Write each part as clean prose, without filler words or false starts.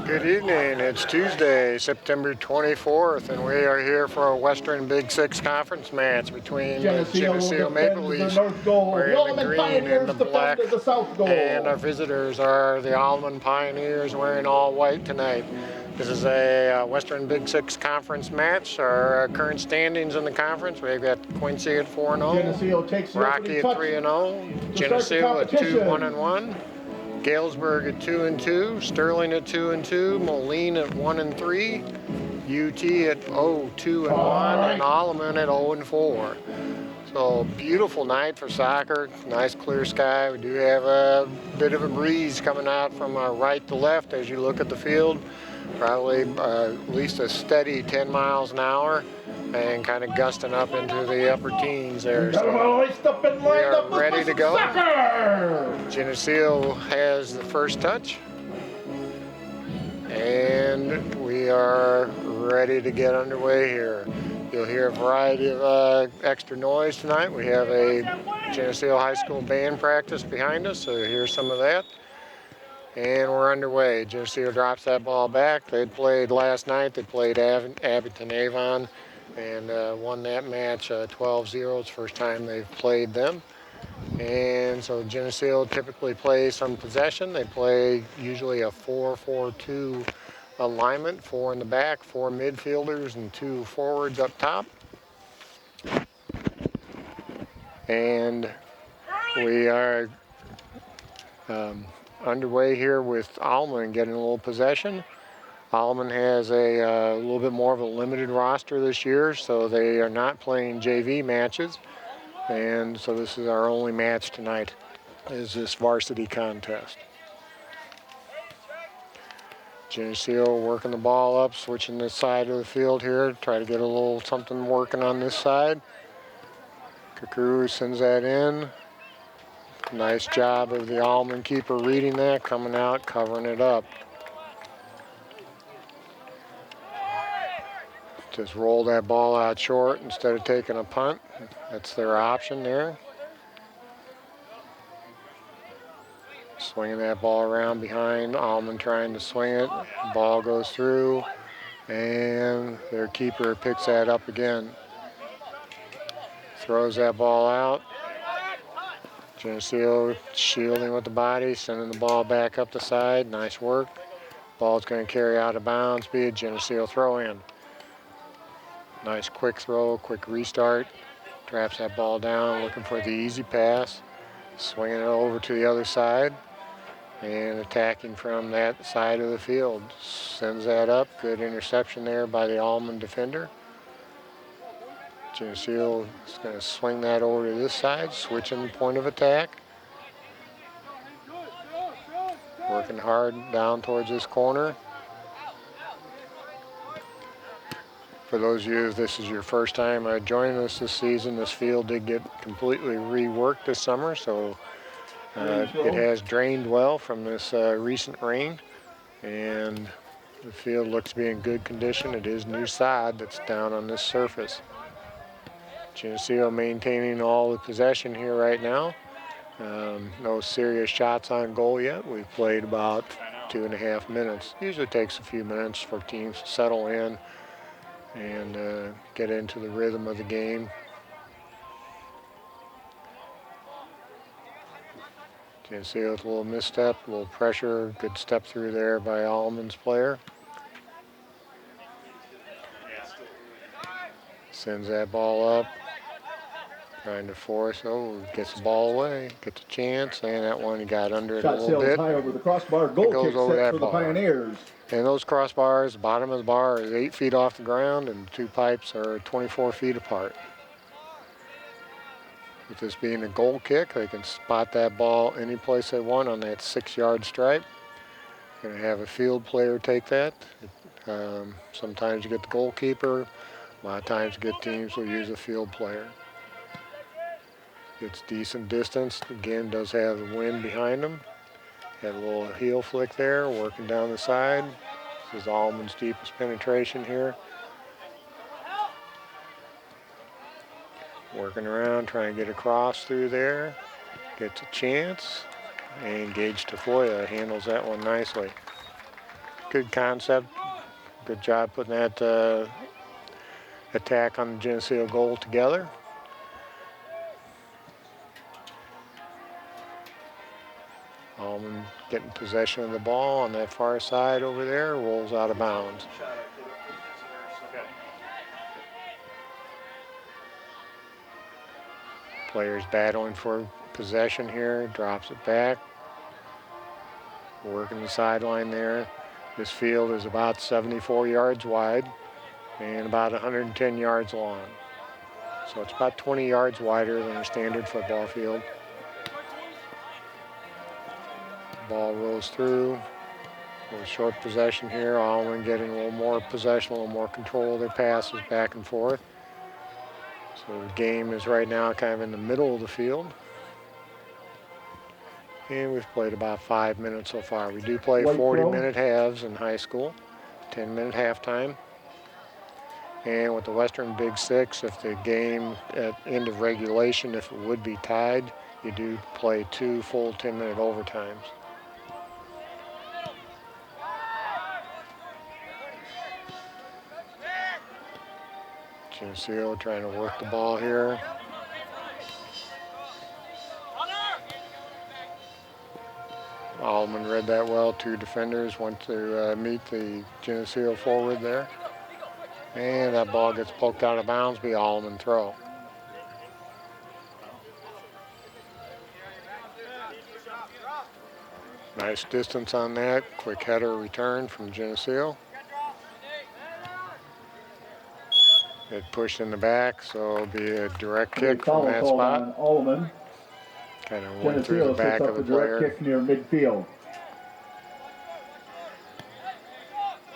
Good evening. It's Tuesday, September 24th, and we are here for a Western Big Six conference match between the Geneseo Maple Leafs, wearing the green and the black, and our visitors are the Alleman Pioneers, wearing all white tonight. This is a Western Big Six conference match. Our current standings in the conference: we've got Quincy at 4-0, Rocky at 3-0, Geneseo at 2-1-1. Galesburg at 2-2, Sterling at 2-2, Moline at 1-3, UT at 2-1, and Alleman at 0-4. So beautiful night for soccer. Nice clear sky. We do have a bit of a breeze coming out from right to left as you look at the field. Probably at least a steady 10 miles an hour, and kind of gusting up into the upper teens there. So we are ready to go. Geneseo has the first touch, and we are ready to get underway here. You'll hear a variety of extra noise tonight. We have a Geneseo High School band practice behind us, so here's some of that. And we're underway. Geneseo drops that ball back. They played last night. They played Abington Avon and won that match 12-0. It's the first time they've played them. And so Geneseo typically plays some possession. They play usually a 4-4-2 alignment, 4 in the back, 4 midfielders, and 2 forwards up top. And we are underway here with Alleman getting a little possession. Alleman has a little bit more of a limited roster this year, so they are not playing JV matches. And so this is our only match tonight, is this varsity contest. Geneseo working the ball up, switching this side of the field here, try to get a little something working on this side. Kakuru sends that in. Nice job of the Alleman keeper reading that, coming out, covering it up. Just roll that ball out short instead of taking a punt. That's their option there. Swinging that ball around behind. Alleman trying to swing it. Ball goes through, and their keeper picks that up again. Throws that ball out. Geneseo shielding with the body, sending the ball back up the side. Nice work. Ball's going to carry out of bounds, be a Geneseo throw in. Nice quick throw, quick restart. Traps that ball down, looking for the easy pass. Swinging it over to the other side and attacking from that side of the field. Sends that up. Good interception there by the Alleman defender. Geneseo is going to swing that over to this side, switching the point of attack. Working hard down towards this corner. For those of you, if this is your first time joining us this season, this field did get completely reworked this summer, so it has drained well from this recent rain, and the field looks to be in good condition. It is new sod that's down on this surface. Geneseo maintaining all the possession here right now. No serious shots on goal yet. We've played about 2.5 minutes. Usually takes a few minutes for teams to settle in and get into the rhythm of the game. Geneseo with a little misstep, a little pressure. Good step through there by Alleman's player. Sends that ball up. Trying to force, gets the ball away, gets a chance, and that one he got under it a little bit. High over the crossbar, goal goes kick over set that for the bar. Pioneers. And those crossbars, the bottom of the bar is 8 feet off the ground, and 2 pipes are 24 feet apart. With this being a goal kick, they can spot that ball any place they want on that 6-yard stripe. Going to have a field player take that. Sometimes you get the goalkeeper. A lot of times good teams will use a field player. Gets decent distance. Again, does have the wind behind him. Had a little heel flick there, working down the side. This is Alleman's deepest penetration here. Working around, trying to get across through there. Gets a chance. And Gage Tafoya handles that one nicely. good concept. Good job putting that attack on the Geneseo goal together. Alleman getting possession of the ball on that far side over there, rolls out of bounds. Players battling for possession here, drops it back. Working the sideline there. This field is about 74 yards wide and about 110 yards long. So it's about 20 yards wider than a standard football field. Ball rolls through. A little short possession here. Alleman getting a little more possession, a little more control of their passes back and forth. So the game is right now kind of in the middle of the field. And we've played about 5 minutes so far. We do play 40-minute halves in high school, 10-minute halftime. And with the Western Big Six, if the game at end of regulation, if it would be tied, you do play 2 full 10-minute overtimes. Geneseo trying to work the ball here. Alleman read that well. 2 defenders went to meet the Geneseo forward there. And that ball gets poked out of bounds, be Alleman throw. Nice distance on that. Quick header return from Geneseo. It pushed in the back, so it'll be a direct kick from that spot. Alleman. Kind of went through the back of the player. Direct kick near midfield.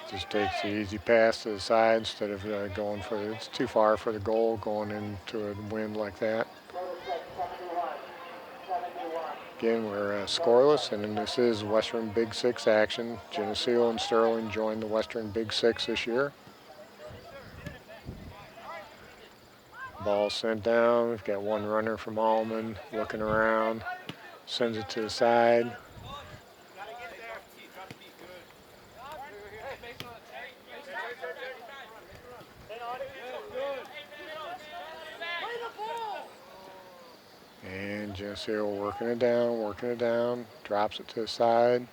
Just takes the easy pass to the side instead of going for it. It's too far for the goal going into a wind like that. Again, we're scoreless, and this is Western Big Six action. Geneseo and Sterling joined the Western Big Six this year. Ball sent down. We've got one runner from Alleman looking around, sends it to the side. And Geneseo working it down, drops it to the side.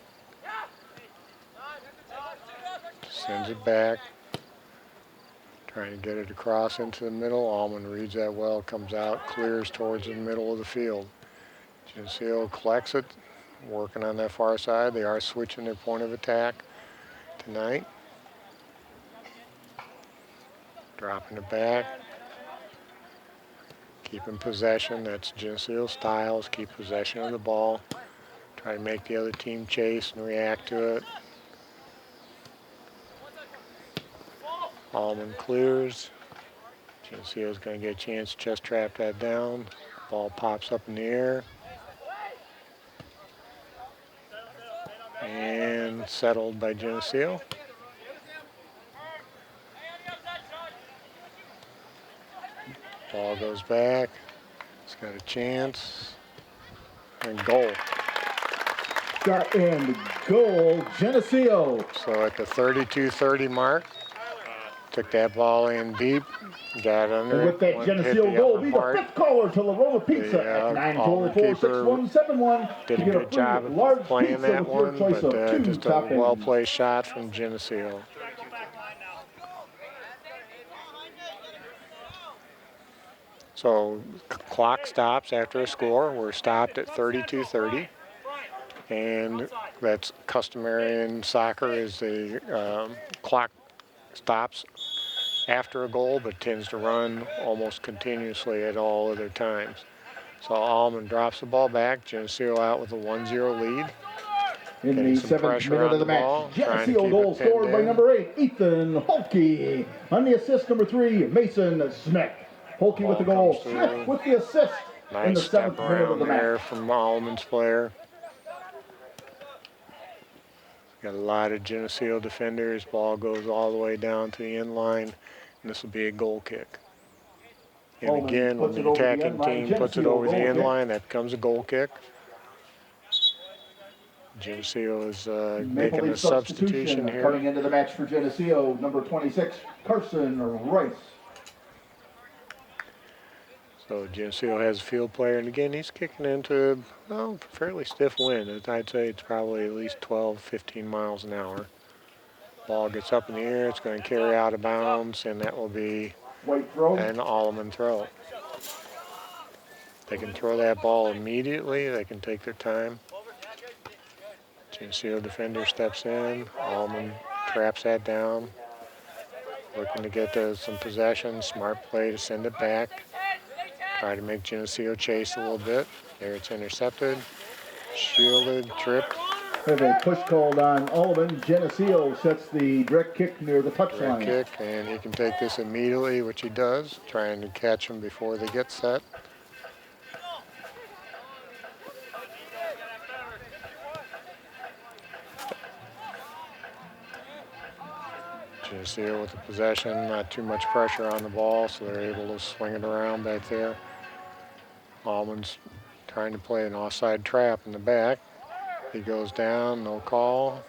Sends it back. Trying to get it across into the middle. Alleman reads that well, comes out, clears towards the middle of the field. Geneseo collects it, working on that far side. They are switching their point of attack tonight. Dropping it back. Keeping possession, that's Geneseo styles. Keep possession of the ball. Try to make the other team chase and react to it. Alleman clears. Geneseo's going to get a chance to chest trap that down. Ball pops up in the air. And settled by Geneseo. Ball goes back. It's got a chance. And goal. Shot and goal, Geneseo. So at the 32-30 mark, took that ball in deep, got under and with that it, Geneseo goal, be the 5th caller to La Roma Pizza at 944-6171. Did a good job of playing that one, but just a well-placed shot from Geneseo. So clock stops after a score. We're stopped at 32-30. And that's customary in soccer, is the clock stops after a goal, but tends to run almost continuously at all other times. So Alleman drops the ball back. Geneseo out with a 1-0 lead. In the 7th minute of the match, Geneseo goal scored by number 8, Ethan Holke. On the assist, number 3, Mason Smick. Holke with the goal, Smith with the assist in the 7th minute of the match. There from Alleman's player. Got a lot of Geneseo defenders. Ball goes all the way down to the end line, and this will be a goal kick. And again, when the attacking team puts it over the end line, that becomes a goal kick. Geneseo is making a substitution here. Coming into the match for Geneseo, number 26, Carson Rice. So Geneseo has a field player, and again, he's kicking into a fairly stiff wind. I'd say it's probably at least 12, 15 miles an hour. Ball gets up in the air, it's going to carry out of bounds, and that will be an Alleman throw. They can throw that ball immediately. They can take their time. Geneseo defender steps in. Alleman traps that down. Looking to get some possession. Smart play to send it back. Try to make Geneseo chase a little bit. There it's intercepted. Shielded, tripped. We have a push called on Alleman. Geneseo sets the direct kick near the touchline. Direct kick, and he can take this immediately, which he does, trying to catch them before they get set. Geneseo with the possession, not too much pressure on the ball, so they're able to swing it around back there. Alleman's trying to play an offside trap in the back. He goes down, no call.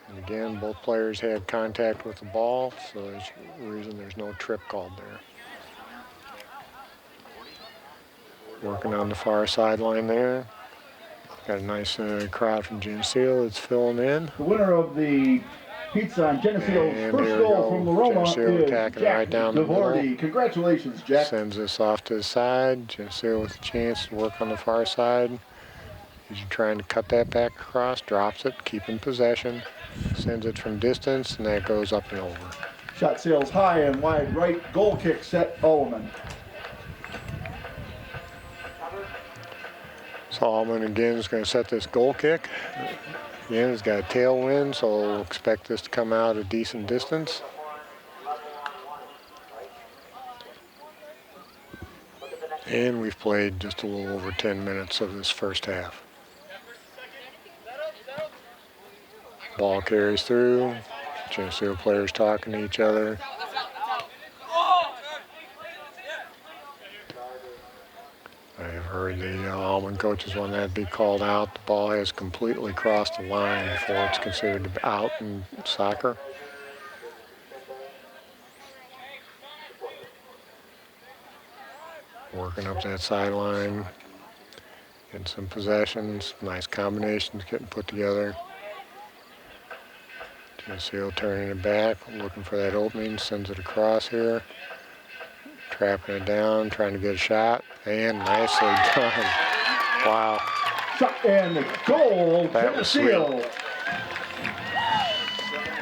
And again, both players had contact with the ball, so there's a reason there's no trip called there. Working on the far sideline there. Got a nice crowd from Geneseo that's filling in. The winner of the pizza on Geneseo's first goal from the Roma is attacking Jack right down the middle. Congratulations, Jack. Sends this off to the side. Geneseo with a chance to work on the far side. He's trying to cut that back across, drops it, keeping possession, sends it from distance, and that goes up and over. Shot sails high and wide right, goal kick set Alleman. So Alleman again is going to set this goal kick. Again, he's got a tailwind, so we'll expect this to come out a decent distance. And we've played just a little over 10 minutes of this first half. Ball carries through. Geneseo players talking to each other. I have heard the Alleman coaches want that to be called out. The ball has completely crossed the line before it's considered to be out in soccer. Working up that sideline, getting some possessions, nice combinations getting put together. Geneseo turning it back, looking for that opening, sends it across here. Trapping it down, trying to get a shot, and nicely done. Wow. Shot and goal, that was Geneseo.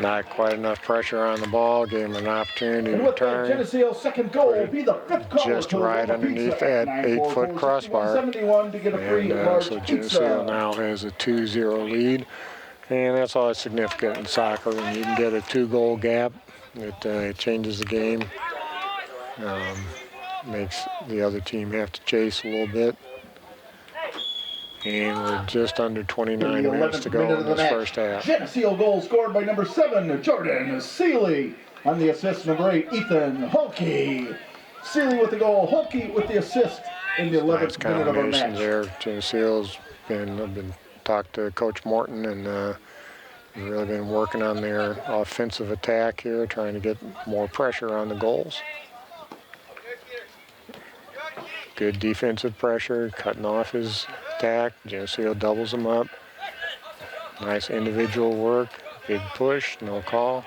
Not quite enough pressure on the ball, gave him an opportunity and to with turn. Geneseo's second goal will be the fifth goal. Just right underneath that 8-foot crossbar. To get a free And so Geneseo now has a 2-0 lead. And that's always significant in soccer. When you can get a 2-goal gap, it changes the game. Makes the other team have to chase a little bit. And we're just under 29 minutes to go in this first half. Geneseo goal scored by number 7, Jordan Seeley. On the assist, number 8, Ethan Holke. Seeley with the goal, Holke with the assist in the 11th minute of our match. There, Geneseo's been talked to Coach Morton, and they've really been working on their offensive attack here, trying to get more pressure on the goals. Good defensive pressure, cutting off his attack. Geneseo doubles him up. Nice individual work, big push, no call.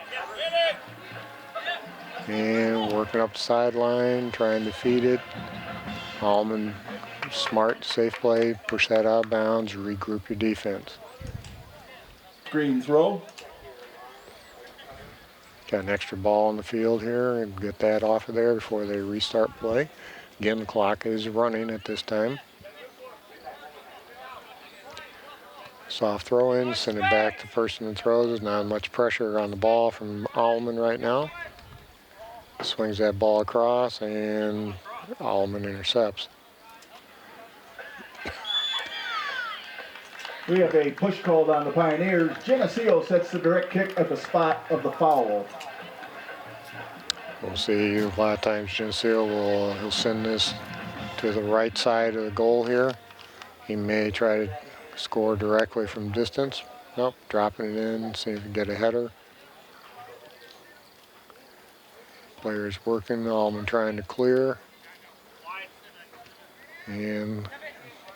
And working up the sideline, trying to feed it. Alleman, smart, safe play, push that out of bounds, regroup your defense. Green throw. Got an extra ball on the field here, and get that off of there before they restart play. Again, the clock is running at this time. Soft throw in, send it back to the person that throws. There's not much pressure on the ball from Alleman right now. Swings that ball across, and Alleman intercepts. We have a push called on the Pioneers. Geneseo sets the direct kick at the spot of the foul. We'll see a lot of times Geneseo he'll send this to the right side of the goal here. He may try to score directly from distance. Nope, dropping it in, see if we can get a header. Players working, Alleman trying to clear. And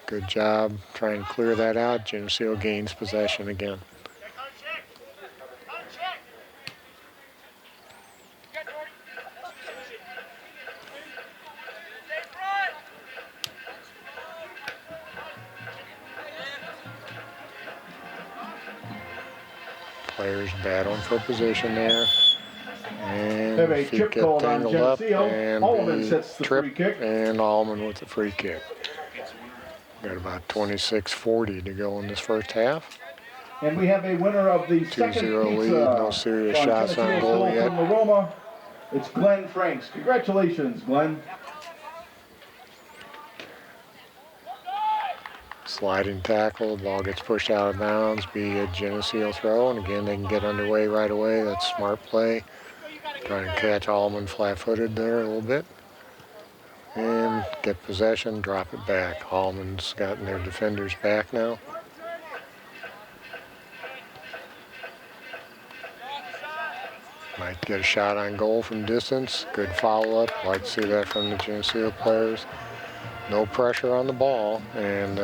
good job trying to clear that out. Geneseo gains possession again. Players battling for position there. And have a trip called on Geneseo. Alleman sets the free kick. And Alleman with the free kick. Got about 26:40 to go in this first half. And we have a winner of the second 2-0 lead, no serious shots on goal yet. From Roma. It's Glenn Franks. Congratulations, Glenn. Sliding tackle, ball gets pushed out of bounds, be a Geneseo throw, and again they can get underway right away. That's smart play. Trying to catch Alleman flat-footed there a little bit. And get possession, drop it back. Alleman's gotten their defenders back now. Might get a shot on goal from distance. Good follow-up. Like to see that from the Geneseo players. No pressure on the ball, and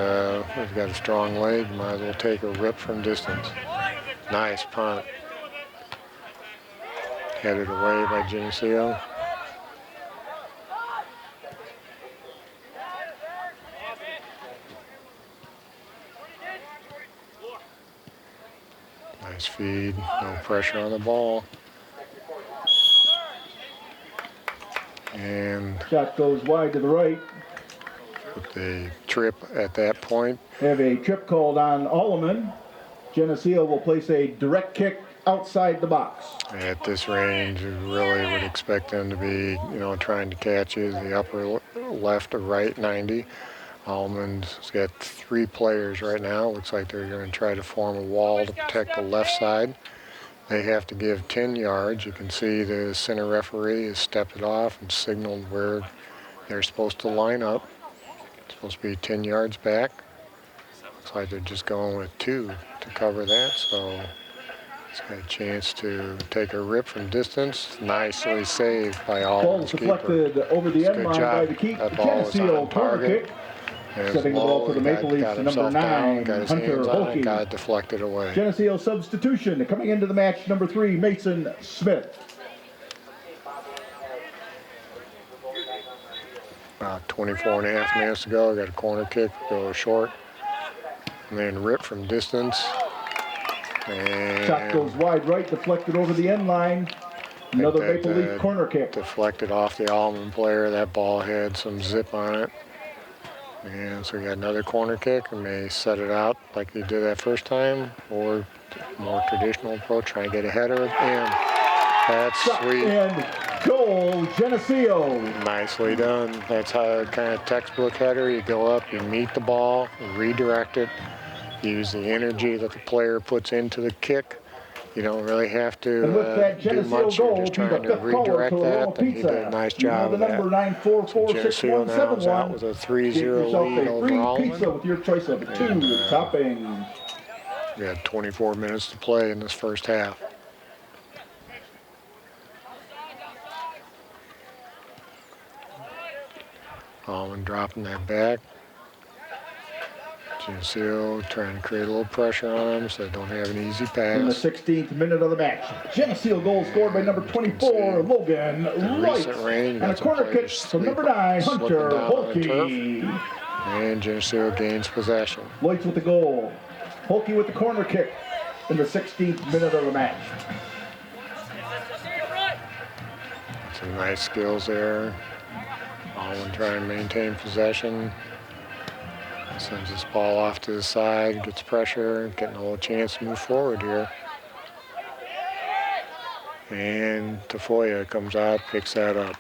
we've got a strong leg. Might as well take a rip from distance. Nice punt. Headed away by Geneseo. Nice feed, no pressure on the ball. And shot goes wide to the right. With the trip at that point. Have a trip called on Alleman. Geneseo will place a direct kick outside the box. At this range, you really would expect them to be, trying to catch you the upper left or right 90. Alleman's got 3 players right now. Looks like they're going to try to form a wall to protect the left side. They have to give 10 yards. You can see the center referee has stepped it off and signaled where they're supposed to line up. It's supposed to be 10 yards back. Looks like they're just going with 2 to cover that, so he's got a chance to take a rip from distance. Nicely saved by Alleman's keeper. Ball deflected over the end line by the keeper. Geneseo corner kick. Setting the ball for the Maple Leafs, number 9, Hunter Holke. Got it deflected away. Geneseo substitution coming into the match, number 3, Mason Smith. About 24.5 minutes ago, got a corner kick, go short, and then rip from distance. And shot goes wide right, deflected over the end line. Another Maple Leaf corner kick. Deflected off the Alleman player. That ball had some zip on it. And so we got another corner kick, and they set it out like they did that first time, or more traditional approach, try and get a header, and that's sweet. And goal, Geneseo. Nicely done. That's how kind of textbook header. You go up, you meet the ball, redirect it, use the energy that the player puts into the kick. You don't really have to do much. You're just trying to redirect that, and he did a nice job of that. So Geneseo now is out with a 3-0 lead over Alleman. Pizza with your choice of 2 toppings. We had 24 minutes to play in this first half. Alleman dropping that back. Geneseo trying to create a little pressure on them so they don't have an easy pass. In the 16th minute of the match, Geneseo goal scored by number 24, Logan Wright. And a corner kick from number 9, Hunter Holke. And Geneseo gains possession. Lloyd with the goal. Holke with the corner kick in the 16th minute of the match. Some nice skills there. Alleman trying to maintain possession. Sends this ball off to the side, gets pressure, getting a little chance to move forward here. And Tafoya comes out, picks that up.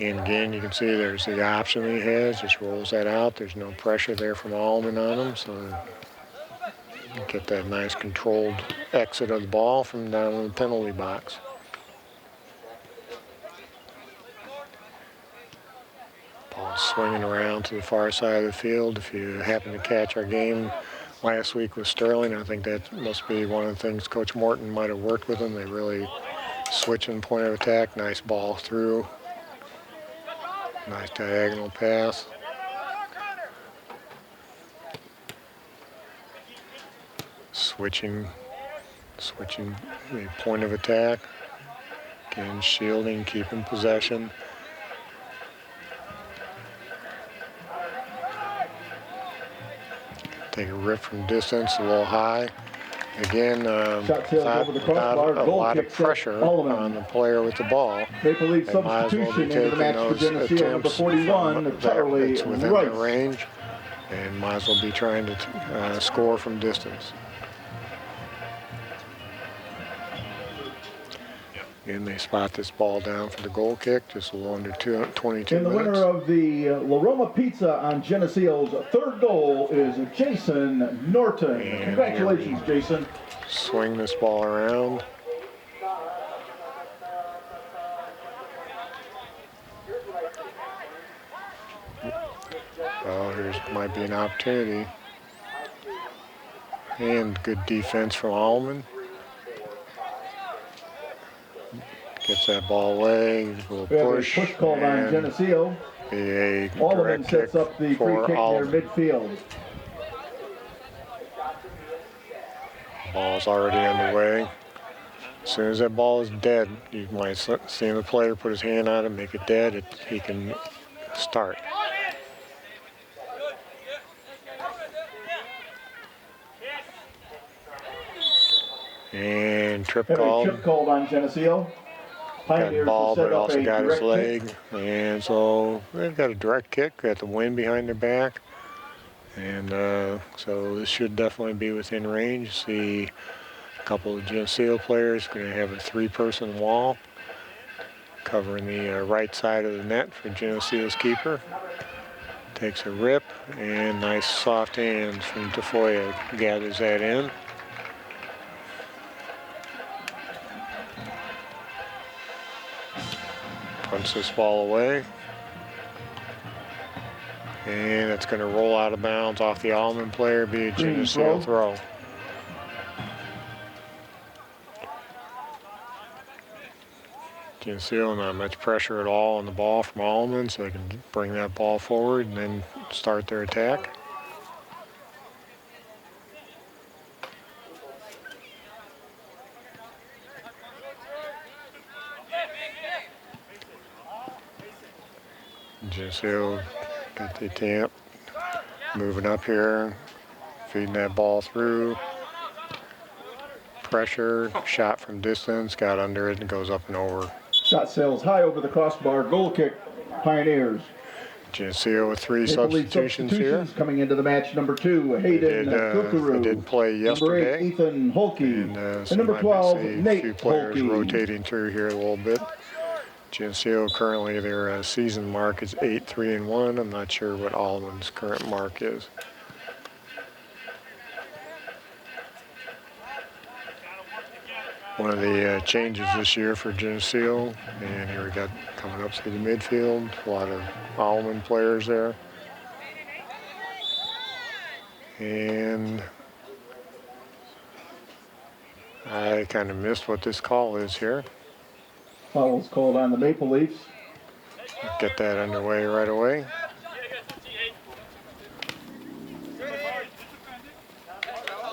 And again, you can see there's the option he has, just rolls that out. There's no pressure there from Alleman on him, so you get that nice controlled exit of the ball from down in the penalty box. Ball swinging around to the far side of the field. If you happen to catch our game last week with Sterling, I think that must be one of the things Coach Morton might have worked with them. They really switch in point of attack. Nice ball through. Nice diagonal pass. Switching the point of attack. Again, shielding, keeping possession. Take a rip from distance, a little high. Again, without a lot of pressure on the player with the ball. Maple Leaf substitution into the match for Geneseo, number 41, Charlie within their range, and might as well be trying to score from distance. And they spot this ball down for the goal kick, just a little under 22 minutes. And the winner of the La Roma Pizza on Geneseo's third goal is Jason Norton. And congratulations, Jason. Swing this ball around. Well, here's might be an opportunity. And good defense from Alleman. Gets that ball away, a little push. Push called on Geneseo. Alleman sets up the free kick near midfield. Ball's already underway. As soon as that ball is dead, you might see the player put his hand on it, make it dead, he can start. And trip called. Trip called on Geneseo. Got the ball, but also got his leg. And so they've got a direct kick, got the wind behind their back. And so this should definitely be within range. See a couple of Geneseo players going to have a three-person wall covering the right side of the net for Geneseo's keeper. Takes a rip, and nice soft hands from Tafoya gathers that in. Punts this ball away. And it's going to roll out of bounds off the Alleman player, be a Geneseo throw. Geneseo, not much pressure at all on the ball from Alleman, so they can bring that ball forward and then start their attack. Geneseo got the attempt, moving up here, feeding that ball through. Pressure, shot from distance, got under it and goes up and over. Shot sails high over the crossbar, goal kick, Pioneers. Geneseo with three substitutions here. Coming into the match, number 2, Hayden Kukuru. They did play yesterday. Number 8, Ethan Holke. And number 12, Nate a few players Holke. rotating through here a little bit. Geneseo currently their season mark is 8-3-1. I'm not sure what Alleman's current mark is. One of the changes this year for Geneseo, and here we got coming up through the midfield, a lot of Alleman players there. And I kind of missed what this call is here. Foul was called on the Maple Leafs. Get that underway right away.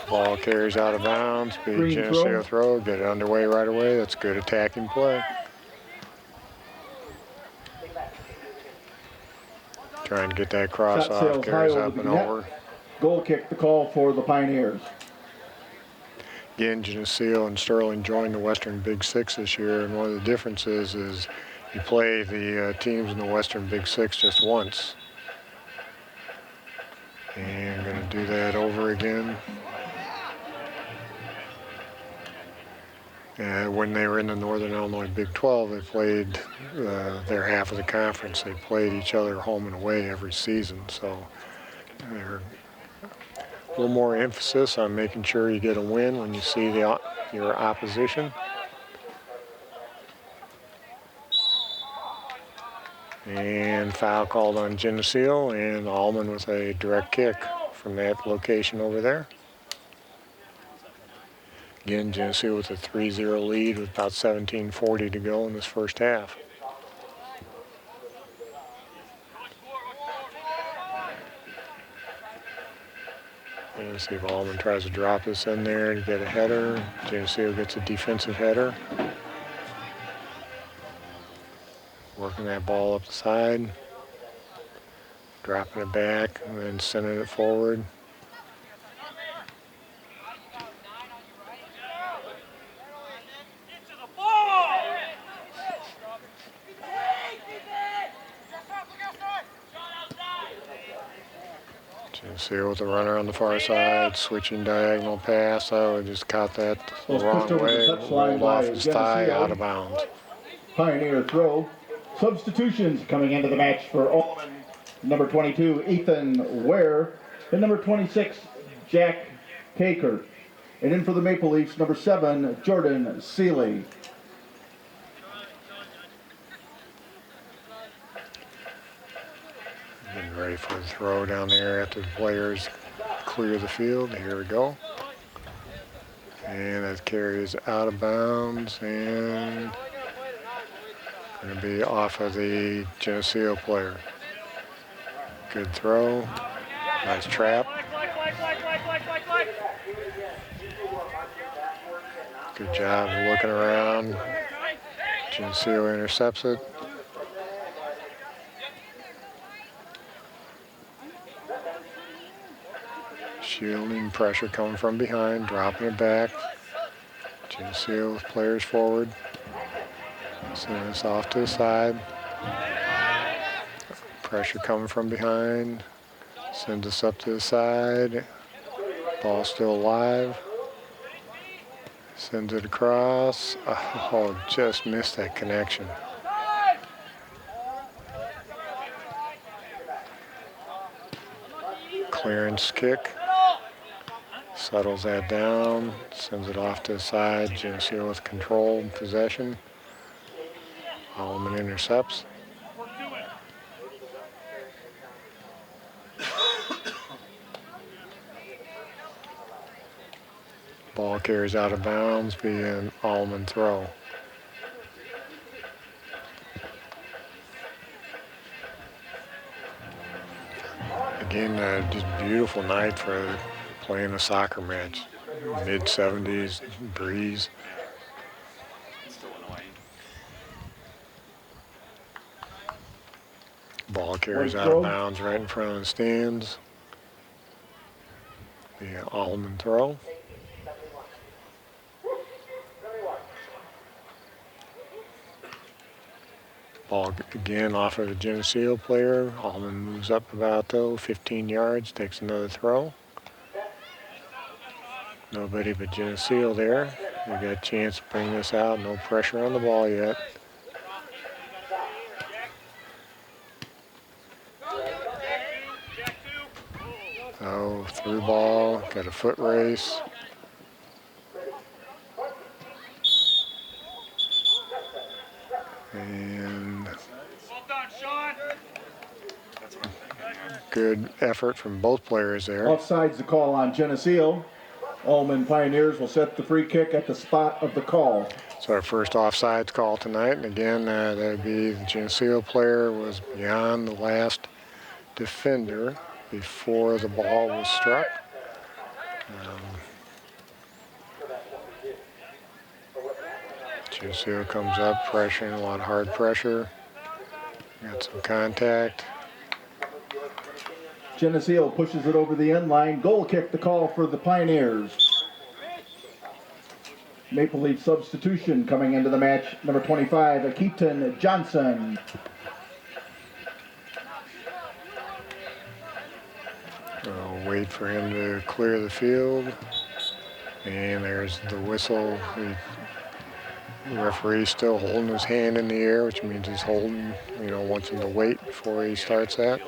Ball carries out of bounds, be Geneseo throw, get it underway right away. That's good attacking play. Trying to get that cross off, carries up and over. Goal kick, the call for the Pioneers. Again, Geneseo and Sterling joined the Western Big Six this year, and one of the differences is you play the teams in the Western Big Six just once. And I'm going to do that over again. When they were in the Northern Illinois Big 12, they played their half of the conference. They played each other home and away every season, so they're a little more emphasis on making sure you get a win when you see your opposition. And foul called on Geneseo, and Alleman with a direct kick from that location over there. Again, Geneseo with a 3-0 lead with about 17:40 to go in this first half. Let's see if Alleman tries to drop this in there to get a header. Geneseo gets a defensive header. Working that ball up the side. Dropping it back and then sending it forward. Geneseo with the runner on the far side, switching diagonal pass. Oh, just caught that the wrong way. Rolled off his thigh, out of bounds. Pioneer throw. Substitutions coming into the match for Alleman. Number 22, Ethan Ware. And number 26, Jack Caker. And in for the Maple Leafs, number 7, Jordan Seeley. Getting ready for the throw down there after the players clear the field. Here we go. And that carry is out of bounds and going to be off of the Geneseo player. Good throw. Nice trap. Good job of looking around. Geneseo intercepts it. Shielding pressure coming from behind, dropping it back. Geneseo with players forward. Sending this off to the side. Pressure coming from behind. Sends us up to the side. Ball still alive. Sends it across. Oh, just missed that connection. Clearance kick. Settles that down. Sends it off to the side. Geneseo with control and possession. Alleman intercepts. Ball carries out of bounds, be an Alleman throw. Again, just beautiful night for playing a soccer match. Mid-70s breeze. Ball carries out of bounds right in front of the stands. Be an Alleman throw. Ball again off of a Geneseo player. Alleman moves up about 15 yards, takes another throw. Nobody but Geneseo there. We got a chance to bring this out. No pressure on the ball yet. Oh, through ball, got a foot race. And good effort from both players there. Offsides the call on Geneseo. Alleman Pioneers will set the free kick at the spot of the call. So our first offsides call tonight, and again, that would be the Geneseo player was beyond the last defender before the ball was struck. Geneseo comes up, pressuring, a lot of hard pressure. Got some contact. Geneseo pushes it over the end line. Goal kick the call for the Pioneers. Maple Leaf substitution coming into the match. Number 25, Keaton Johnson. I'll wait for him to clear the field. And there's the whistle. The referee's still holding his hand in the air, which means he's holding, wants him to wait before he starts that.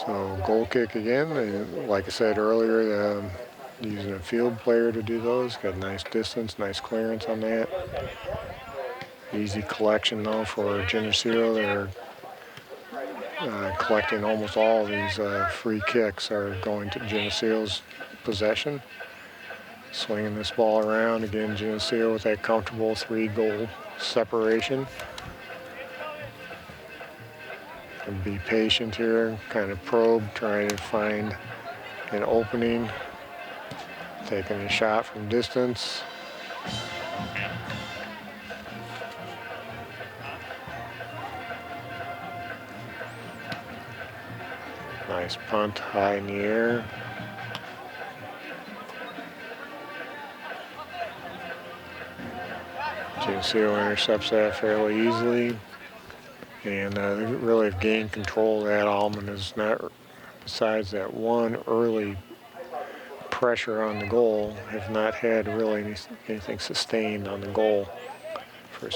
So goal kick again. Like I said earlier, Using a field player to do those. Got nice distance, nice clearance on that. Easy collection though for Geneseo. They're collecting almost all of these free kicks are going to Geneseo's possession. Swinging this ball around again, Geneseo with that comfortable 3-goal separation. And be patient here, kind of probe, trying to find an opening. Taking a shot from distance. Nice punt high in the air. Geneseo intercepts that fairly easily. And they really have gained control of that. Alleman is not, besides that one early pressure on the goal, have not had really anything sustained on the goal for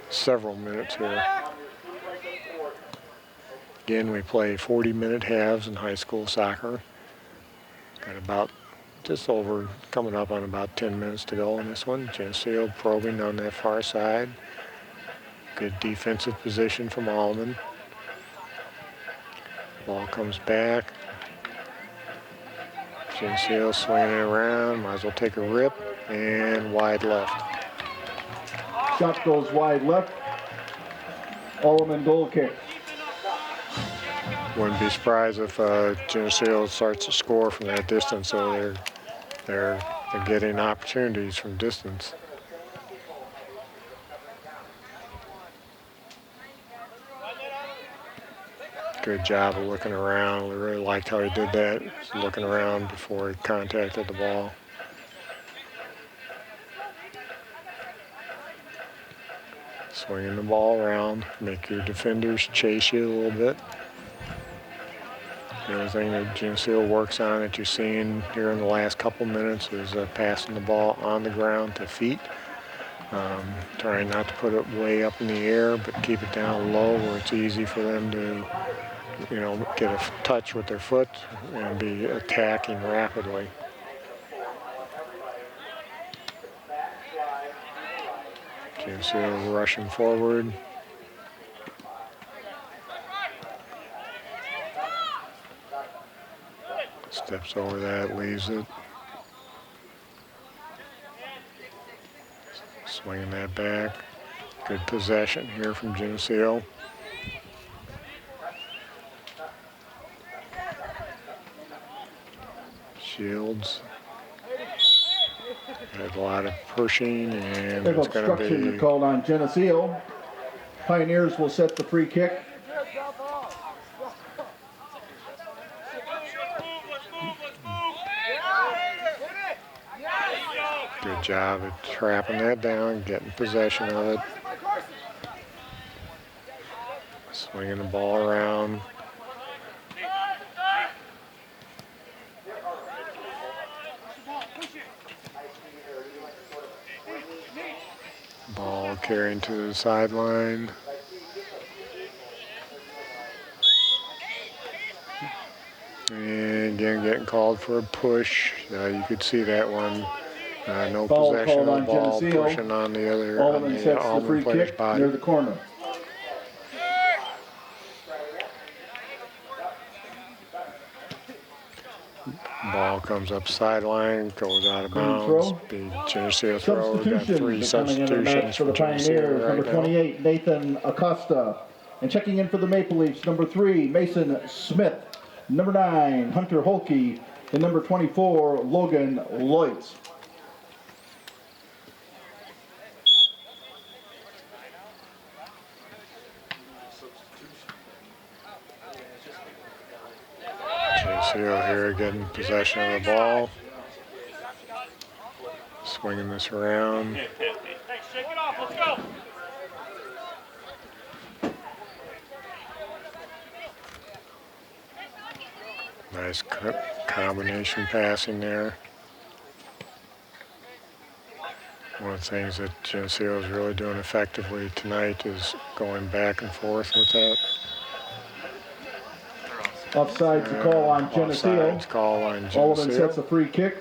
several minutes here. Again, we play 40-minute halves in high school soccer. Got about just over, coming up on about 10 minutes to go in this one. Geneseo probing on that far side. Good defensive position from Alleman. Ball comes back. Geneseo swinging it around, might as well take a rip, and wide left. Shot goes wide left. Alleman goal kick. Wouldn't be surprised if Geneseo starts to score from that distance, so they're getting opportunities from distance. Good job of looking around. We really liked how he did that, looking around before he contacted the ball. Swinging the ball around, make your defenders chase you a little bit. The other thing that Geneseo works on that you're seeing here in the last couple minutes is passing the ball on the ground to feet. Trying not to put it way up in the air, but keep it down low where it's easy for them to, get a touch with their foot and be attacking rapidly. Geneseo rushing forward. Steps over that, leaves it. Swinging that back. Good possession here from Geneseo. Shields. Had a lot of pushing, and it's going to be called on Geneseo. Pioneers will set the free kick. Good job at trapping that down, getting possession of it. Swinging the ball around. Ball carrying to the sideline. And again, getting called for a push. You could see that one. No possession of the ball, pushing on the other Alleman sets the free kick near the corner. Ball comes up sideline, goes out of bounds. Big Geneseo throw. Got 3 substitutions for the Pioneers. Number 28, Nathan Acosta. And checking in for the Maple Leafs, number 3, Mason Smith. Number 9, Hunter Holke. And number 24, Logan Loitz. Geneseo here getting possession of the ball. Swinging this around. Shake it off, let's go. Nice combination passing there. One of the things that Geneseo is really doing effectively tonight is going back and forth with that. Offsides call on Geneseo. Offsides call on Geneseo. Alleman sets a free kick.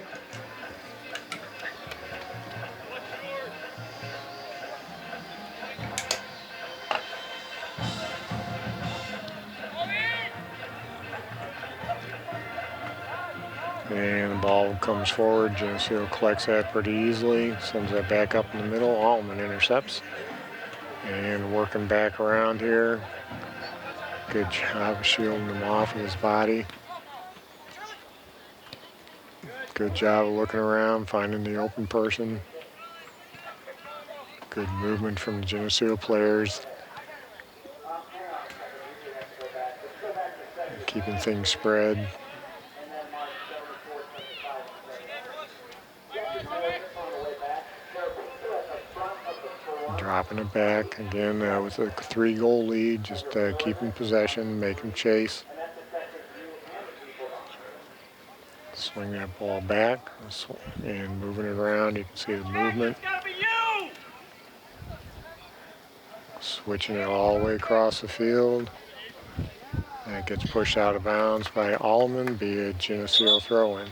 And the ball comes forward. Geneseo collects that pretty easily. Sends that back up in the middle. Alleman intercepts. And working back around here. Good job of shielding him off with his body. Good job of looking around, finding the open person. Good movement from the Geneseo players. Keeping things spread. Dropping it back again with a 3-goal lead, just keeping possession, make them chase. Swing that ball back and moving it around. You can see the movement. Switching it all the way across the field. And it gets pushed out of bounds by Alleman, be a Geneseo throw-in.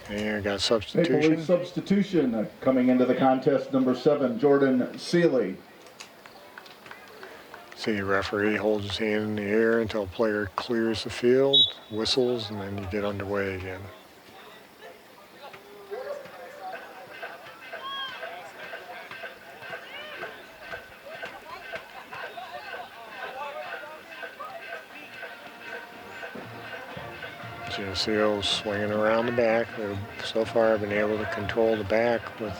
And got substitution. Maple Leaf substitution coming into the contest, number 7, Jordan Seeley. See the referee holds his hand in the air until a player clears the field, whistles, and then you get underway again. Geneseo swinging around the back. They've so far been able to control the back with,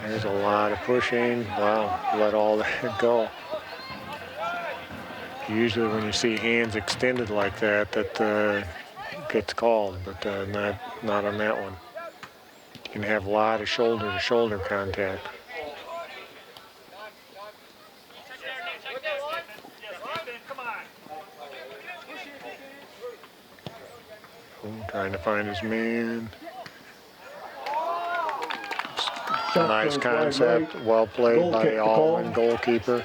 there's a lot of pushing. Wow, let all that go. Usually when you see hands extended like that, that gets called, but not on that one. You can have a lot of shoulder-to-shoulder contact. Trying to find his man. Nice concept, well played by the Alleman goalkeeper.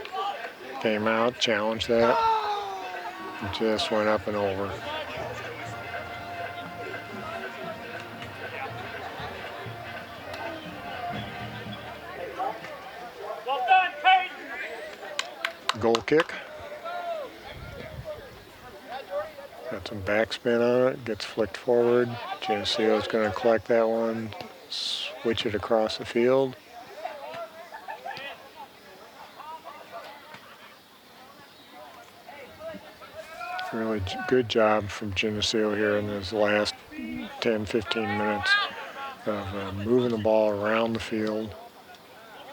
Came out, challenged that. Just went up and over. Well done, Peyton. Goal kick. Got some backspin on it, gets flicked forward. Geneseo's going to collect that one, switch it across the field. Really good job from Geneseo here in this last 10-15 minutes of moving the ball around the field.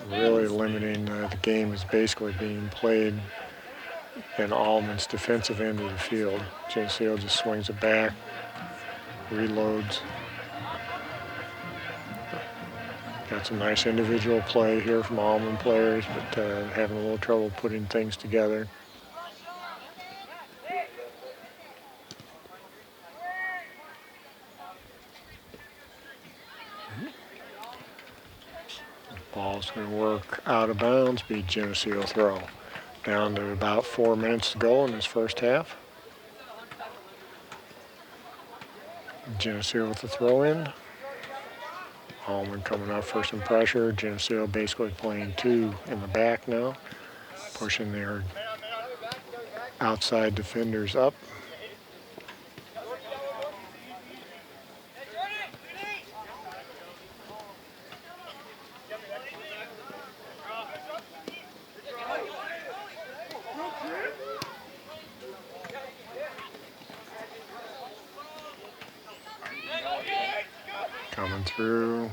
Really limiting the game is basically being played in Alleman's defensive end of the field. Geneseo just swings it back, reloads. Got some nice individual play here from Alleman players, but having a little trouble putting things together. Ball's going to work out of bounds, be Geneseo throw. Down to about 4 minutes to go in this first half. Geneseo with the throw in. Alleman coming up for some pressure. Geneseo basically playing 2 in the back now, pushing their outside defenders up. Coming through.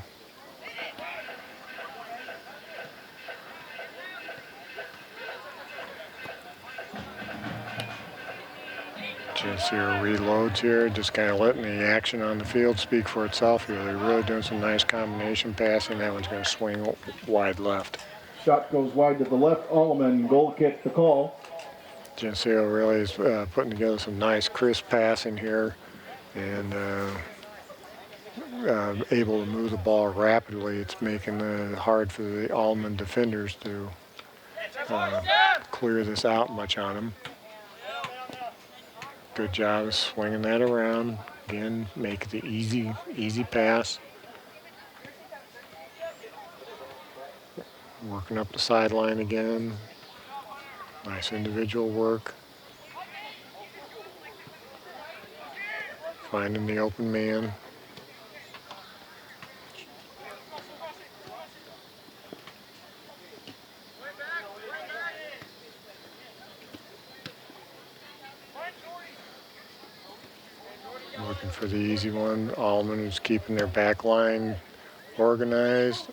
Geneseo reloads here, just kind of letting the action on the field speak for itself here. They're really doing some nice combination passing. That one's going to swing wide left. Shot goes wide to the left. Alleman, goal kick the call. Geneseo really is putting together some nice crisp passing here and able to move the ball rapidly. It's making it hard for the Alleman defenders to clear this out much on them. Good job of swinging that around. Again, make the easy pass. Working up the sideline again. Nice individual work. Finding the open man. Looking for the easy one. Alleman is keeping their back line organized.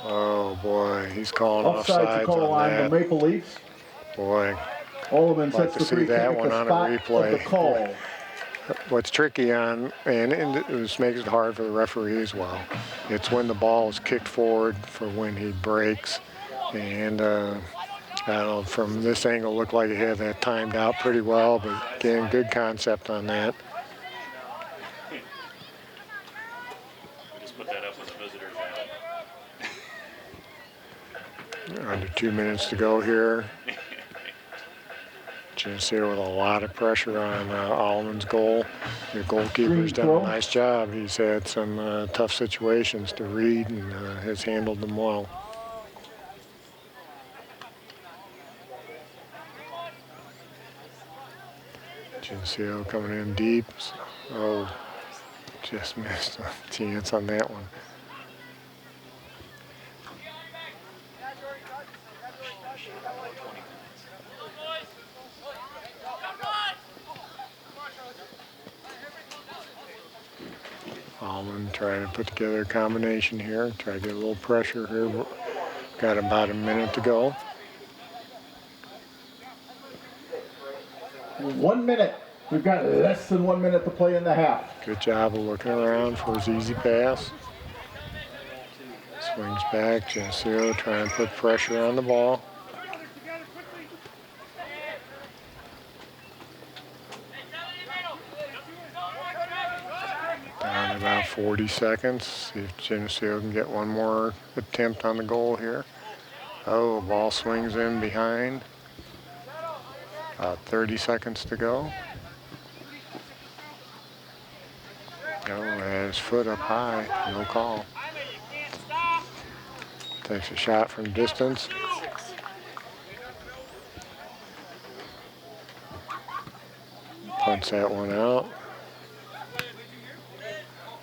Oh boy, he's calling Offside to call on the that. Maple Leafs. Boy, Alleman like sets to the see free that kick one at on the a spot of the replay. call. What's tricky and it makes it hard for the referee as well. It's when the ball is kicked forward for when he breaks. And I don't know, from this angle, looked like he had that timed out pretty well, but again, good concept on that. Just put that up on the visitors. Under 2 minutes to go here. Geneseo with a lot of pressure on Alleman's goal. The goalkeeper's done a nice job. He's had some tough situations to read and has handled them well. Geneseo coming in deep. Oh, just missed a chance on that one. Alleman trying to put together a combination here, try to get a little pressure here. Got about a minute to go. 1 minute. We've got less than 1 minute to play in the half. Good job of looking around for his easy pass. Swings back, Geneseo trying to put pressure on the ball. Down to about 40 seconds. See if Geneseo can get one more attempt on the goal here. Oh, ball swings in behind. About 30 seconds to go. Oh, has foot up high, no call. Takes a shot from distance. Punts that one out.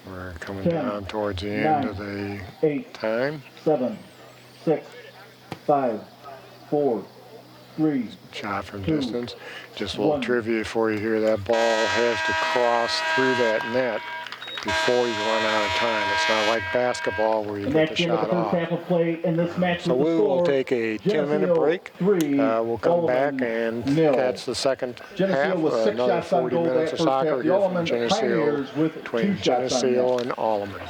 We're coming 10, down towards the 9, end of the 8, time. 7, 6, 5, 4, 3. Shot from 2, distance. Just a little 1. trivia for you here. That ball has to cross through that net before you run out of time. It's not like basketball where you get the shot off. Half of play in this match So we will take a 10-minute break. 3, We'll come back and catch the second half. With 6 Another shots on 40 goal minutes of that first soccer half. here from The Geneseo, Pioneers with between 2 shots on Geneseo net. and Alleman.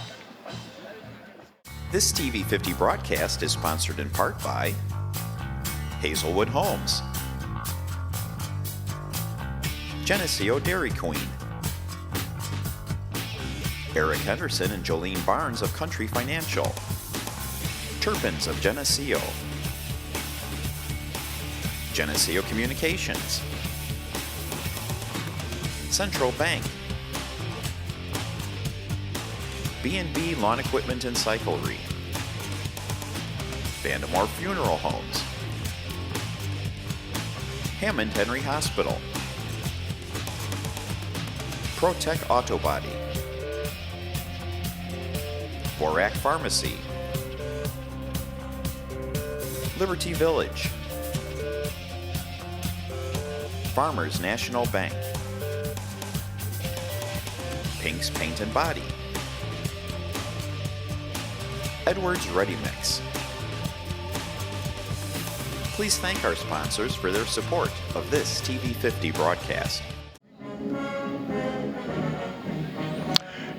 This TV50 broadcast is sponsored in part by Hazelwood Homes, Geneseo Dairy Queen, Eric Henderson and Jolene Barnes of Country Financial, Turpins of Geneseo, Geneseo Communications, Central Bank, B&B Lawn Equipment and Cyclery, Vandemore Funeral Homes, Hammond Henry Hospital, ProTech Auto Body, Borac Pharmacy, Liberty Village, Farmers National Bank, Pink's Paint and Body, Edwards Ready Mix. Please thank our sponsors for their support of this TV50 broadcast.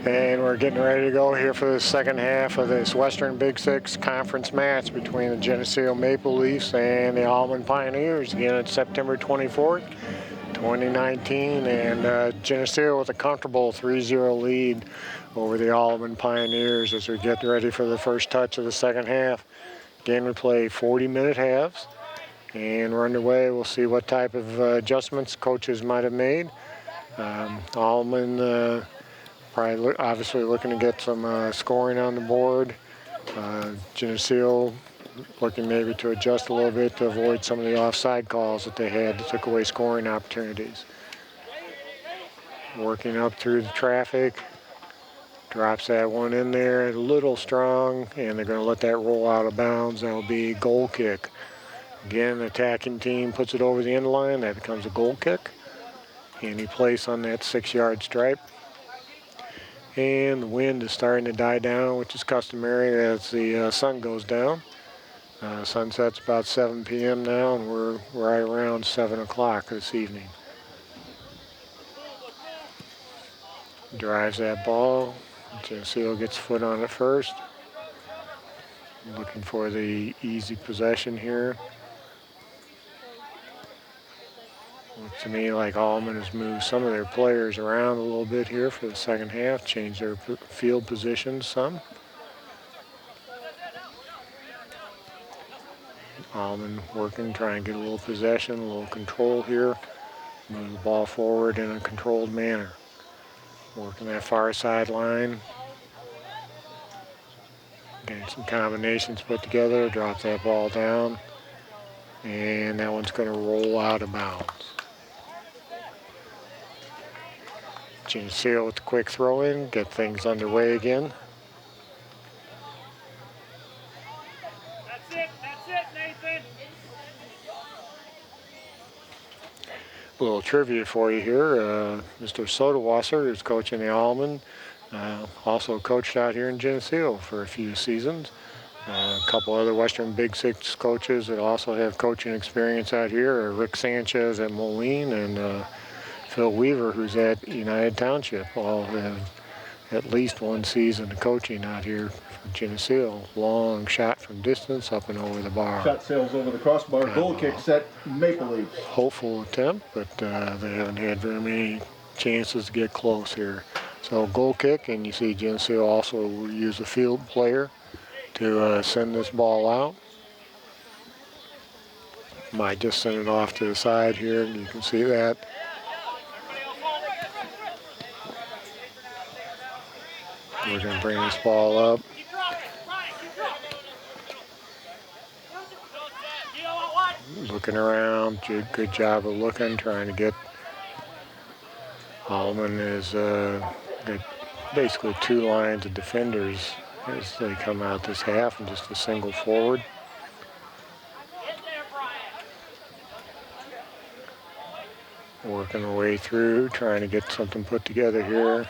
And we're getting ready to go here for the second half of this Western Big Six conference match between the Geneseo Maple Leafs and the Alleman Pioneers. Again, it's September 24th, 2019, and Geneseo with a comfortable 3-0 lead over the Alleman Pioneers as we get ready for the first touch of the second half. Again, we play 40-minute halves, and we're underway. We'll see what type of adjustments coaches might have made. Alleman probably obviously looking to get some scoring on the board. Geneseo looking maybe to adjust a little bit to avoid some of the offside calls that they had that took away scoring opportunities. Working up through the traffic. Drops that one in there, a little strong, and they're going to let that roll out of bounds. That'll be a goal kick. Again, the attacking team puts it over the end line. That becomes a goal kick. Handy place on that 6-yard stripe. And the wind is starting to die down, which is customary as the sun goes down. Sunset's about 7 p.m. now, and we're right around 7 o'clock this evening. Drives that ball. Geneseo gets foot on it first. Looking for the easy possession here. Looks to me like Alleman has moved some of their players around a little bit here for the second half, changed their field positions some. Alleman working, trying to get a little possession, a little control here. Move the ball forward in a controlled manner. Working that far sideline. Getting some combinations put together, drop that ball down. And that one's going to roll out of bounds. Geneseo with the quick throw in, get things underway again. That's it, Nathan. A little trivia for you here. Mr. Sodawasser is coaching the Alleman. Also coached out here in Geneseo for a few seasons. A couple other Western Big Six coaches that also have coaching experience out here are Rick Sanchez at Moline and Phil Weaver, who's at United Township. All have at least one season of coaching out here for Geneseo. Long shot from distance up and over the bar. Shot sails over the crossbar. Goal kick set Maple Leafs. Hopeful attempt, but they haven't had very many chances to get close here. So goal kick, and you see Geneseo also use a field player to send this ball out. Might just send it off to the side here, and you can see that. We're going to bring this ball up. Keep dropping. Ryan, keep dropping. Looking around, good job of looking, trying to get. Alleman is got basically 2 lines of defenders as they come out this half and just a single forward. Working our way through, trying to get something put together here.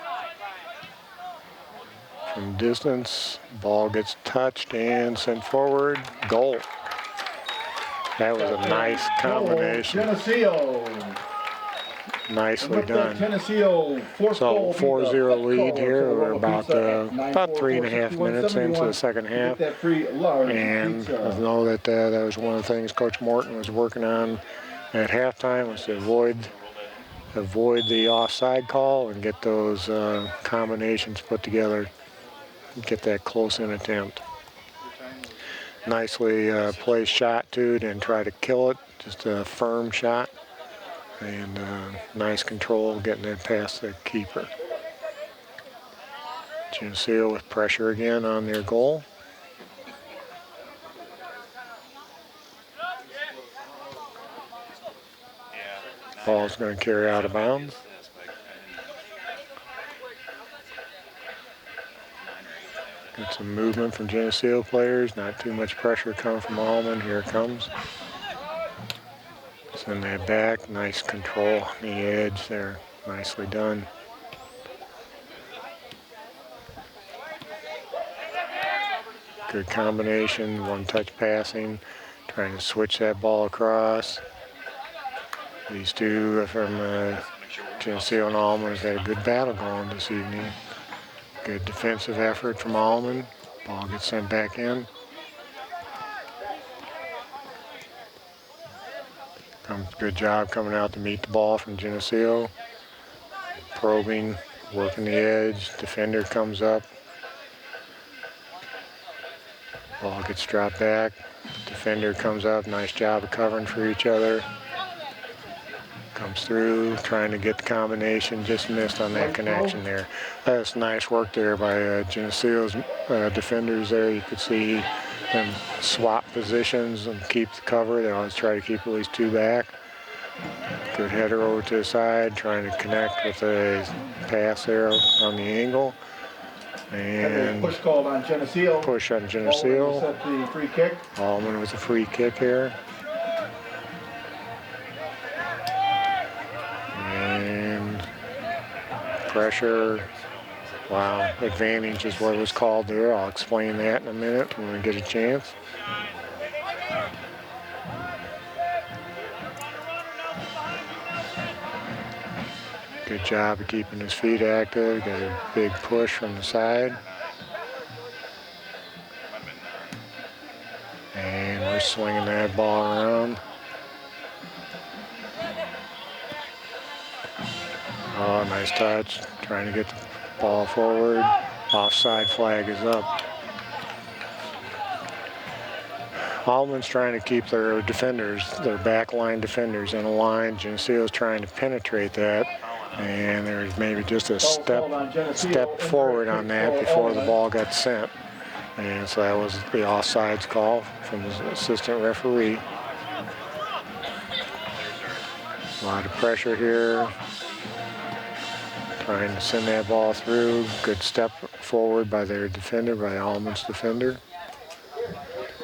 From distance, ball gets touched and sent forward. Goal. That was a nice combination. Geneseo. Nicely With that, done. Geneseo fourth So goal. 4-0 lead here. We're about 3.5 minutes into the second half. And I know that that was one of the things Coach Morton was working on at halftime, was to avoid the offside call and get those combinations put together. Get that close-in attempt. Nicely placed shot to it and try to kill it. Just a firm shot. And nice control getting that past the keeper. Geneseo with pressure again on their goal. Ball's going to carry out of bounds. Got some movement from Geneseo players, not too much pressure coming from Alleman. Here it comes. Send that back, nice control on the edge there, nicely done. Good combination, one-touch passing, trying to switch that ball across. These two from Geneseo and Alleman has had a good battle going this evening. Good defensive effort from Alleman. Ball gets sent back in. Good job coming out to meet the ball from Geneseo. Probing, working the edge. Defender comes up. Ball gets dropped back. Defender comes up. Nice job of covering for each other. Comes through, trying to get the combination, just missed on that connection there. That's nice work there by Geneseo's defenders there. You could see them swap positions and keep the cover. They always try to keep at least 2 back. Good header over to the side, trying to connect with a pass there on the angle. And push called on Geneseo. Push on Geneseo. Set the free kick. Alleman with a free kick here. And pressure. Wow, advantage is what it was called there. I'll explain that in a minute when we get a chance. Good job of keeping his feet active. Got a big push from the side. And we're swinging that ball around. Oh, nice touch. Trying to get the ball forward. Offside flag is up. Alleman's trying to keep their defenders, their backline defenders in a line. Geneseo's trying to penetrate that. And there's maybe just a step forward on that before the ball got sent. And so that was the offsides call from the assistant referee. A lot of pressure here. Trying to send that ball through. Good step forward by their defender, by Alleman's defender.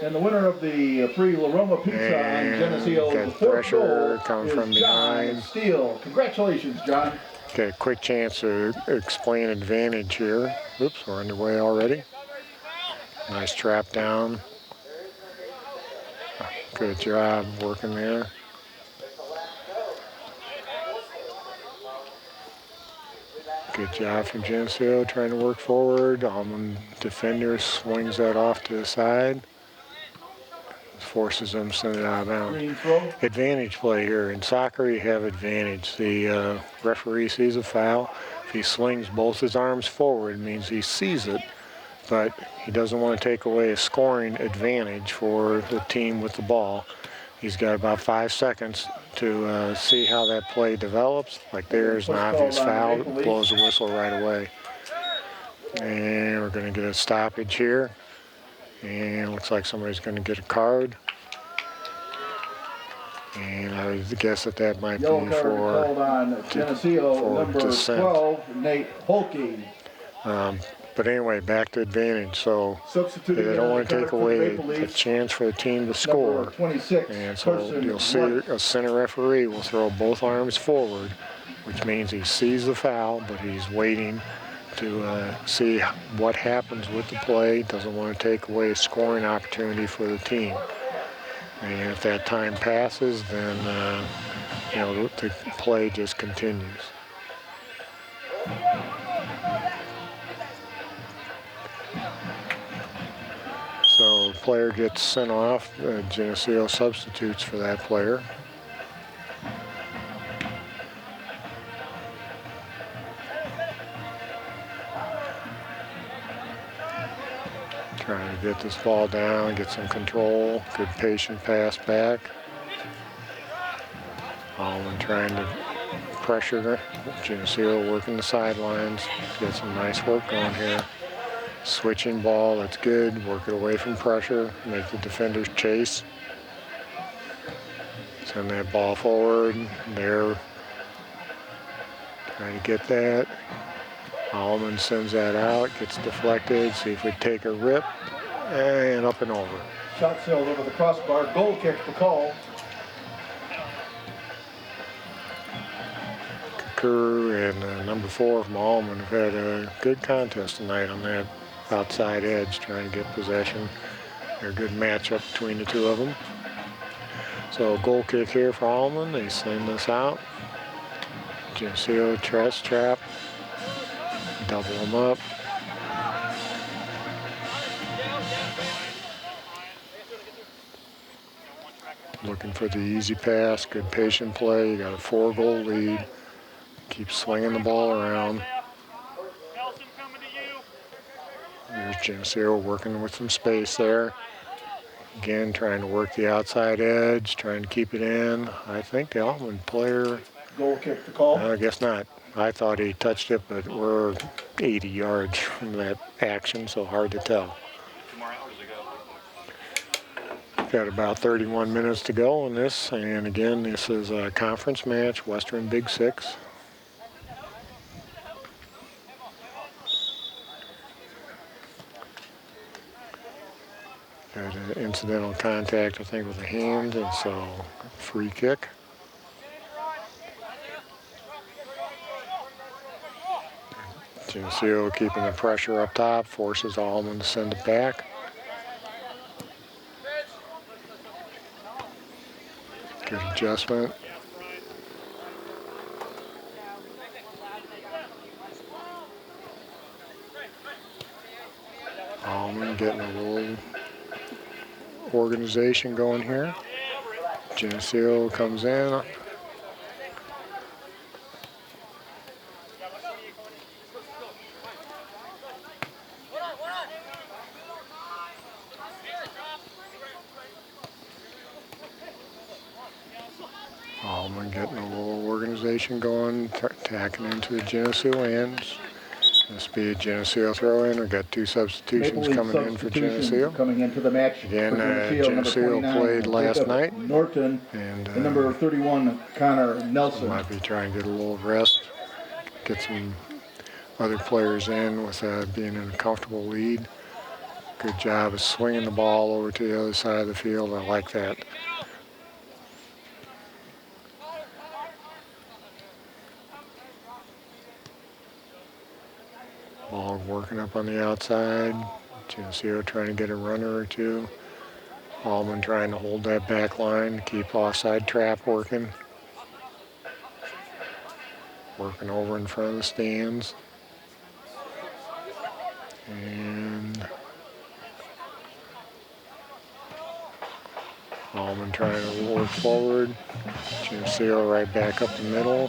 And the winner of the free La Roma pizza on Geneseo's fourth goal coming from John behind. Steele. Congratulations, John. Okay, quick chance to explain advantage here. Oops, we're underway already. Nice trap down. Good job working there. Good job from Geneseo trying to work forward. Alleman defender swings that off to the side. Forces them to send it out of bounds. Advantage play here. In soccer, you have advantage. The referee sees a foul. If he swings both his arms forward, it means he sees it, but he doesn't want to take away a scoring advantage for the team with the ball. He's got about 5 seconds to see how that play develops. Like there's an obvious foul, blows the whistle right away. And we're going to get a stoppage here. And looks like somebody's going to get a card. And I would guess that might be for Geneseo, number dissent. 12, Nate Holke. But anyway, back to advantage. So they don't want to take away the chance for the team to score. 26, and so you'll see a center referee will throw both arms forward, which means he sees the foul, but he's waiting to see what happens with the play. Doesn't want to take away a scoring opportunity for the team. And if that time passes, then the play just continues. So the player gets sent off. Geneseo substitutes for that player. Trying to get this ball down, get some control. Good patient pass back. Alleman trying to pressure it. Geneseo working the sidelines. Get some nice work going here. Switching ball, that's good. Work it away from pressure. Make the defenders chase. Send that ball forward. There. Trying to get that. Alleman sends that out, gets deflected. See if we take a rip. And up and over. Shot sailed over the crossbar. Goal kick the call. Kakur and number 4 from Alleman have had a good contest tonight on that outside edge, trying to get possession. They're a good matchup between the two of them. So goal kick here for Alleman. They send this out. Geneseo trap. Double them up. Looking for the easy pass, good patient play. You got a 4-goal lead. Keep swinging the ball around. There's Geneseo working with some space there. Again, trying to work the outside edge, trying to keep it in. I think the Alleman player... Goal kick the call. I guess not. I thought he touched it, but we're 80 yards from that action, so hard to tell. Got about 31 minutes to go in this, and again, this is a conference match, Western Big Six. Got an incidental contact, I think, with the hand, and so free kick. Geneseo keeping the pressure up top, forces Alleman to send it back. Good adjustment. Alleman getting a little organization going here. Geneseo comes in. Alleman getting a little organization going, tacking into the Geneseo ends. This will be a Geneseo throw in. We've got two substitutions coming in for Geneseo. Coming into the match. Again, Geneseo played last night. Norton and number 31, Connor Nelson. Might be trying to get a little rest, get some other players in with being in a comfortable lead. Good job of swinging the ball over to the other side of the field. I like that. Ball working up on the outside. Geneseo trying to get a runner or two. Alleman trying to hold that back line, keep offside trap working. Working over in front of the stands. And Alleman trying to work forward. Geneseo right back up the middle.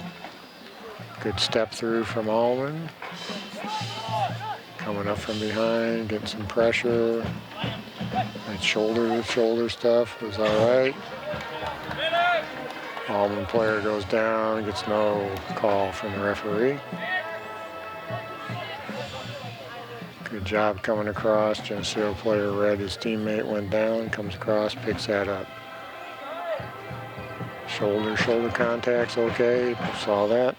Good step through from Alleman. Coming up from behind, getting some pressure. That shoulder stuff was all right. Alleman player goes down, gets no call from the referee. Good job coming across. Geneseo player read his teammate went down, comes across, picks that up. Shoulder contact's okay, saw that.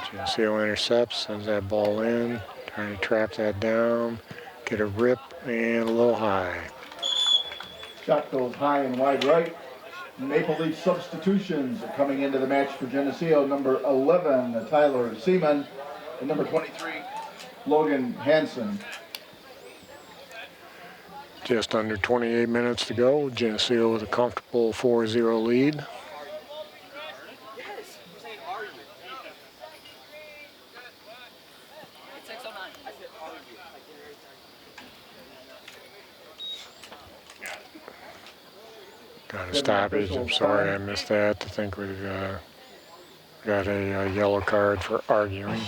Geneseo intercepts, sends that ball in. Trying to trap that down, get a rip, and a little high. Shot goes high and wide right. Maple Leaf substitutions coming into the match for Geneseo. Number 11, Tyler Seaman, and number 23, Logan Hansen. Just under 28 minutes to go. Geneseo with a comfortable 4-0 lead. Got a stoppage. I'm sorry I missed that. I think we've got a yellow card for arguing.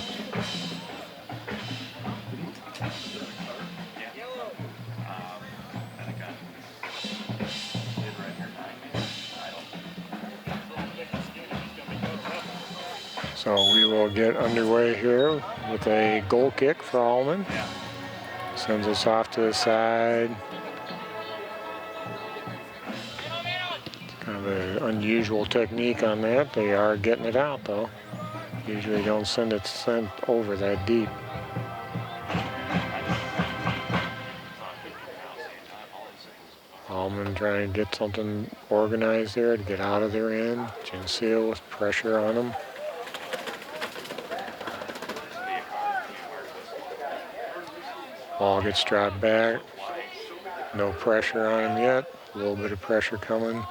So we will get underway here with a goal kick for Alleman. Sends us off to the side. Kind of an unusual technique on that. They are getting it out though. Usually don't send it sent over that deep. Alleman trying to get something organized there to get out of their end. Geneseo with pressure on them. Ball gets dropped back. No pressure on him yet. A little bit of pressure coming.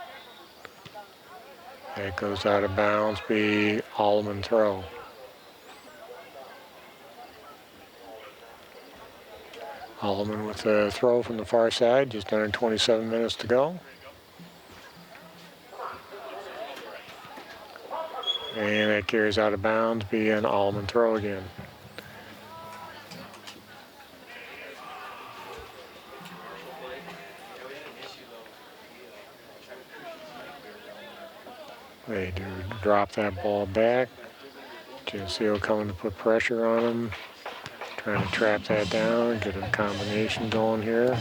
It goes out of bounds, be Alleman throw. Alleman with a throw from the far side, just under 27 minutes to go. And it carries out of bounds, be an Alleman throw again. They do drop that ball back. Geneseo coming to put pressure on them. Trying to trap that down, get a combination going here.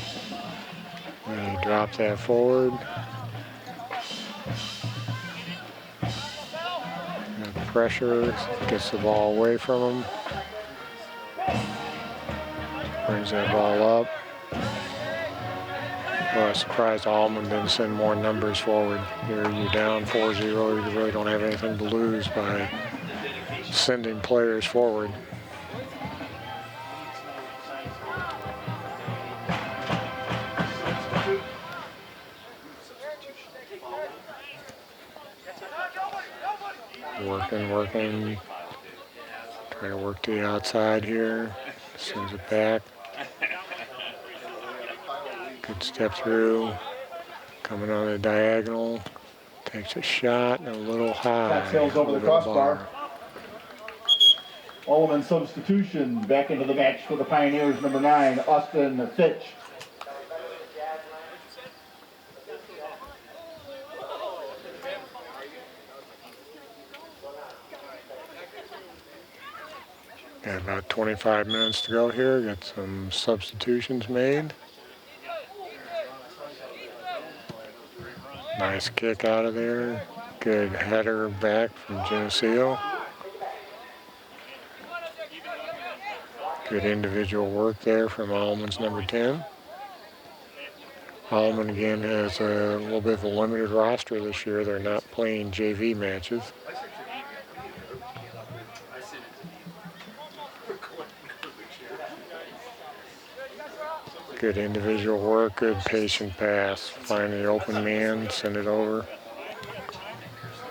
They drop that forward. And pressure, gets the ball away from them. Brings that ball up. Well, I was surprised Alleman didn't send more numbers forward. You're down 4-0, you really don't have anything to lose by sending players forward. Working. Trying to work to the outside here. Sends it back. Good step through. Coming on the diagonal. Takes a shot and a little high. That sails over the crossbar. Alleman substitution back into the match for the Pioneers, number 9, Austin Fitch. Got about 25 minutes to go here. Got some substitutions made. Nice kick out of there. Good header back from Geneseo. Good individual work there from Alleman's number 10. Alleman again has a little bit of a limited roster this year. They're not playing JV matches. Good individual work, good patient pass. Find the open man, send it over.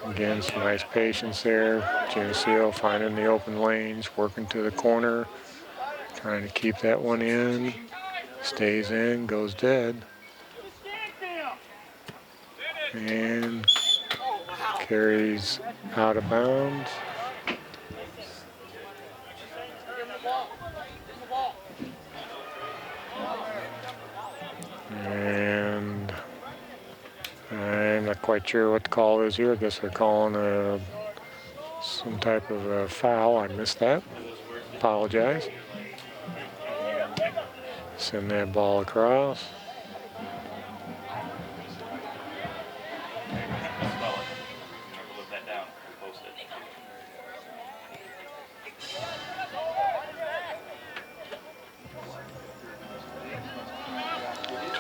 Again, some nice patience there. Geneseo finding the open lanes, working to the corner, trying to keep that one in. Stays in, goes dead. And carries out of bounds. And I'm not quite sure what the call is here. I guess they're calling some type of a foul. I missed that. Apologize. Send that ball across.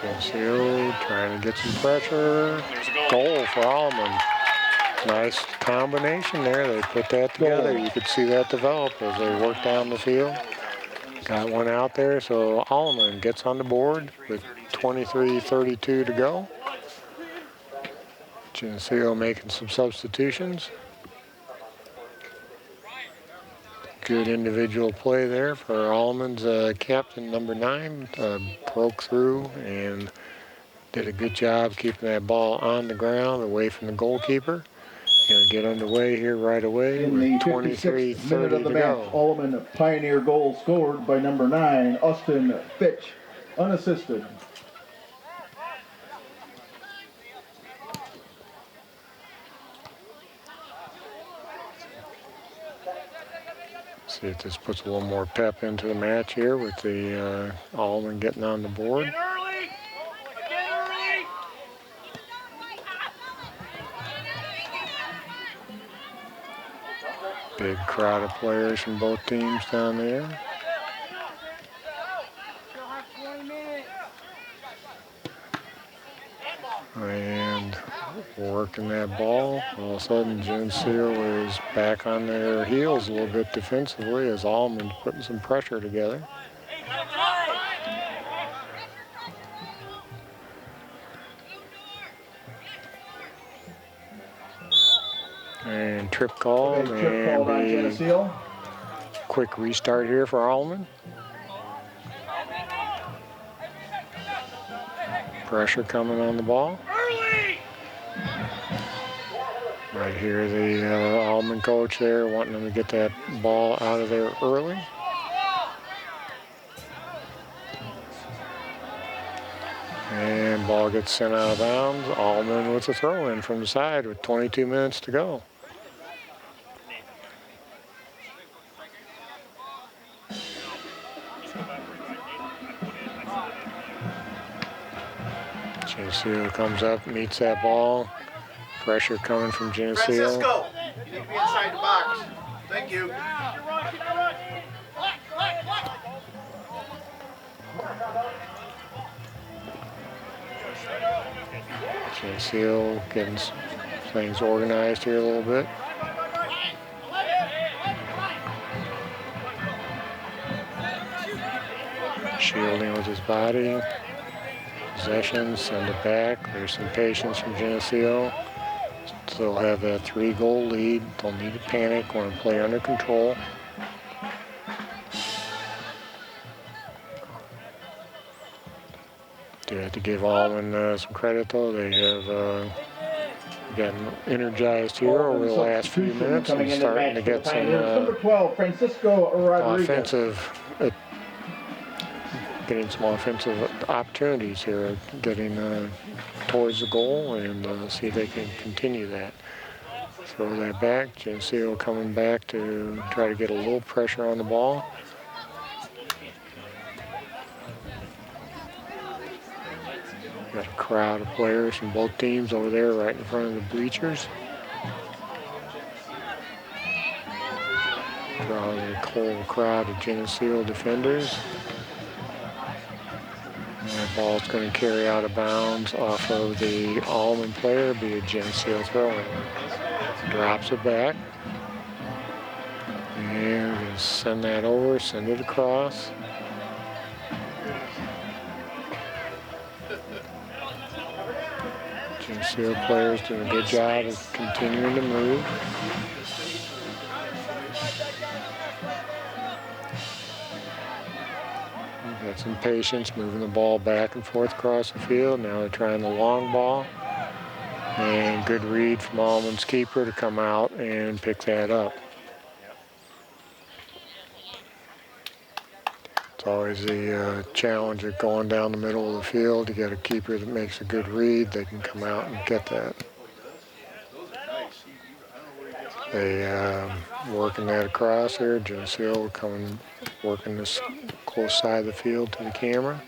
Geneseo trying to get some pressure. Goal for Alleman. Nice combination there. They put that together. You could see that develop as they work down the field. Got one out there, so Alleman gets on the board with 23:32 to go. Geneseo making some substitutions. Good individual play there for Alleman's captain, number 9. Broke through and did a good job keeping that ball on the ground away from the goalkeeper. Gonna get underway here right away. In the 56th minute of the match, Alleman Pioneer goal scored by number 9, Austin Fitch, unassisted. See if this puts a little more pep into the match here with the Alleman getting on the board. Get early! Get early! Big crowd of players from both teams down there. And working that ball. All of a sudden, Geneseo is back on their heels a little bit defensively as Alleman's putting some pressure together. And trip called, and on Geneseo. Quick restart here for Alleman. Pressure coming on the ball. Right here, the Alleman coach there wanting them to get that ball out of there early. And ball gets sent out of bounds. Alleman with a throw in from the side with 22 minutes to go. Geneseo comes up, meets that ball. Pressure coming from Geneseo. Francisco, you need to be inside the box. Thank you. Geneseo getting things organized here a little bit. Shielding with his body. Possession, send it back. There's some patience from Geneseo. still have that 3-goal lead. Don't need to panic. Want to play under control. Do have to give Alleman some credit, though. They have gotten energized here over the last few minutes and starting to get some number 12, Francisco Rodriguez. offensive, getting some offensive opportunities here, getting towards the goal, and see if they can continue that. Throw that back. Geneseo coming back to try to get a little pressure on the ball. Got a crowd of players from both teams over there right in front of the bleachers. Drawing a whole crowd of Geneseo defenders. And that ball's going to carry out of bounds off of the Alleman player, be a Geneseo throw-in. Drops it back. And we'll send that over, send it across. Geneseo players doing a good job of continuing to move. We've got some patience moving the ball back and forth across the field. Now they're trying the long ball. And good read from Alleman's keeper to come out and pick that up. It's always the challenge of going down the middle of the field to get a keeper that makes a good read. They can come out and get that. They working that across there. Geneseo coming, working this close side of the field to the camera.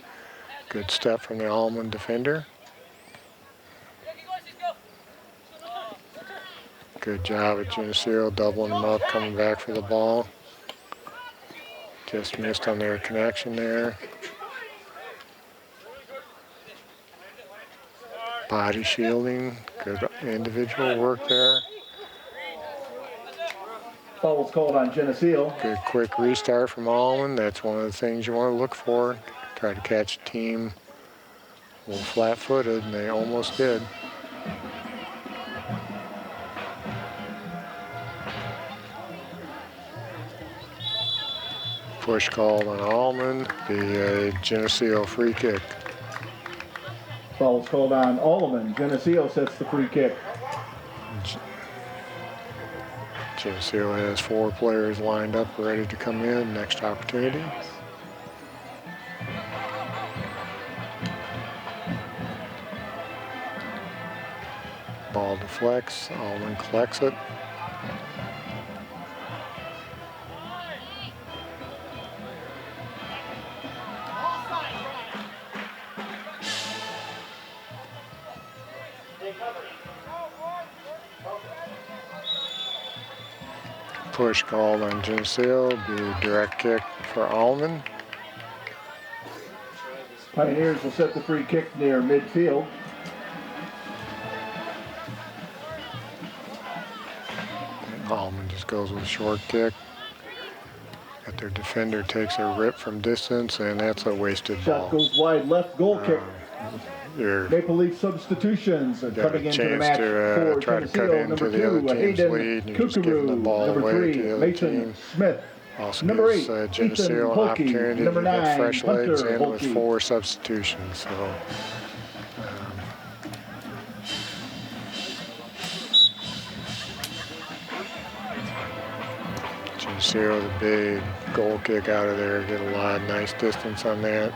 Good step from the Alleman defender. Good job at Geneseo doubling them up, coming back for the ball. Just missed on their connection there. Body shielding, good individual work there. Foul's called on Geneseo. Good quick restart from Alleman. That's one of the things you want to look for. Try to catch a team a little flat-footed, and they almost did. Push called on Alleman, the Geneseo free kick. Foul's called on Alleman. Geneseo sets the free kick. Geneseo has 4 players lined up ready to come in. Next opportunity. Ball deflects, Alleman collects it. Push called on Geneseo, be a direct kick for Alleman. Pioneers will set the free kick near midfield. Alleman just goes with a short kick. Got their defender takes a rip from distance, and that's a wasted ball. Shot goes wide left, goal kick. Maple Leaf substitutions coming into the match for try to cut into the other team's lead, and you're just giving the ball away to the other team. Smith. Also Number gives 8, Geneseo an opportunity to get fresh legs in with 4 substitutions. So, Geneseo, the big goal kick out of there, get a lot of nice distance on that.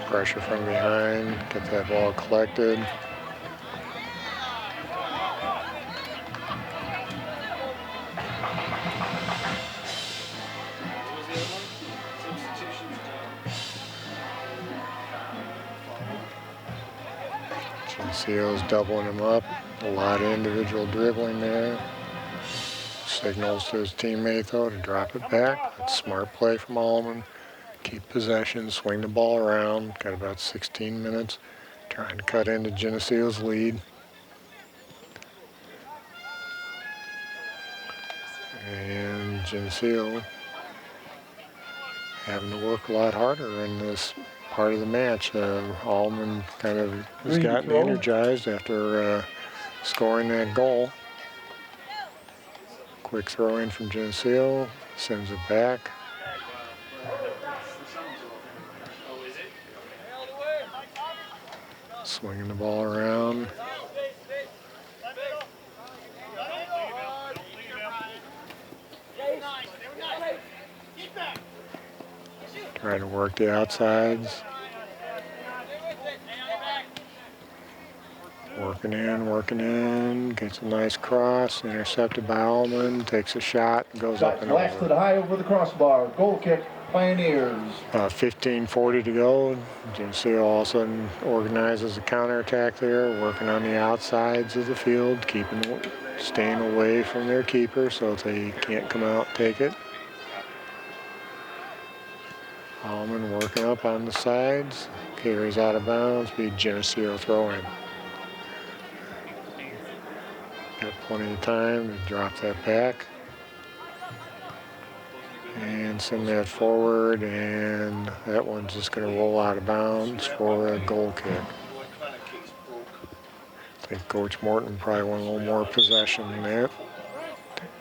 Pressure from behind, get that ball collected. Geneseo's doubling him up, a lot of individual dribbling there. Signals to his teammate though to drop it back. That's smart play from Alleman. Keep possession, swing the ball around. Got about 16 minutes. Trying to cut into Geneseo's lead. And Geneseo having to work a lot harder in this part of the match. Alleman kind of has gotten energized after scoring that goal. Quick throw in from Geneseo, sends it back. Swinging the ball around. Trying to work the outsides. Working in, gets a nice cross, intercepted by Alleman, takes a shot, goes up and blasted over. high over the crossbar, goal kick, Pioneers. 15:40 to go. Geneseo all of a sudden organizes a counterattack there, working on the outsides of the field, staying away from their keeper so they can't come out and take it. Alleman working up on the sides, carries out of bounds, be Geneseo throw in. Got plenty of time to drop that back and send that forward, and that one's just going to roll out of bounds for a goal kick. I think Coach Morton probably want a little more possession than that.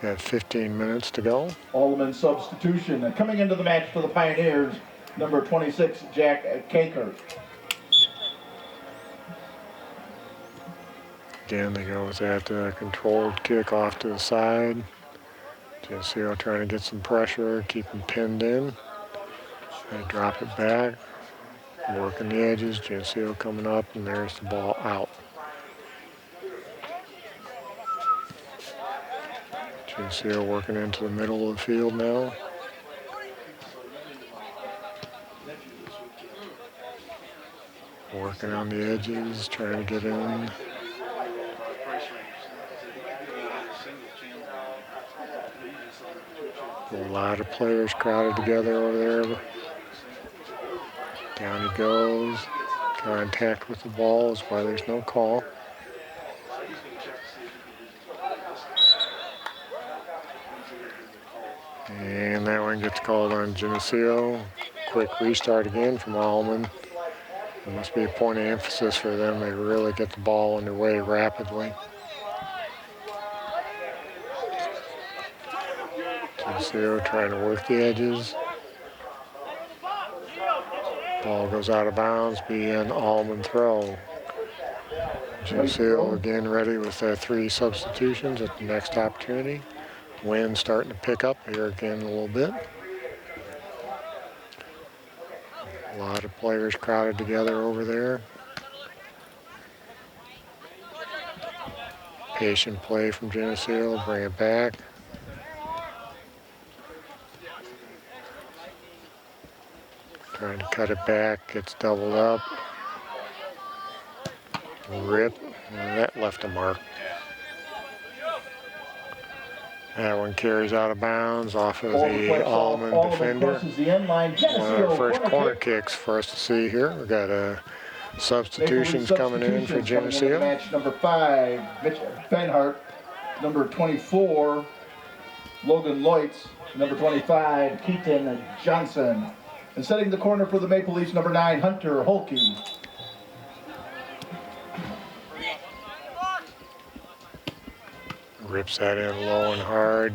Got 15 minutes to go. Alleman substitution, and coming into the match for the Pioneers, number 26, Jack Kaker. Again, they go with that controlled kick off to the side. Geneseo trying to get some pressure, keep them pinned in. They drop it back, working the edges. Geneseo coming up, and there's the ball out. Geneseo working into the middle of the field now. Working on the edges, trying to get in. A lot of players crowded together over there. Down he goes. Contact with the ball is why there's no call. And that one gets called on Geneseo. Quick restart again from Alleman. It must be a point of emphasis for them. They really get the ball underway rapidly. Geneseo trying to work the edges. Ball goes out of bounds, be an Alleman throw. Geneseo again ready with their 3 substitutions at the next opportunity. Wind starting to pick up here again a little bit. A lot of players crowded together over there. Patient play from Geneseo, bring it back. Trying to cut it back, gets doubled up. Rip, and that left a mark. That one carries out of bounds off of the Alleman defender. One of the first corner kicks for us to see here. We've got substitutions coming in for Geneseo. Match number 5, Mitch Benhart. Number 24, Logan Leutz. Number 25, Keaton Johnson. And setting the corner for the Maple Leafs, number 9, Hunter Holke. Rips that in low and hard.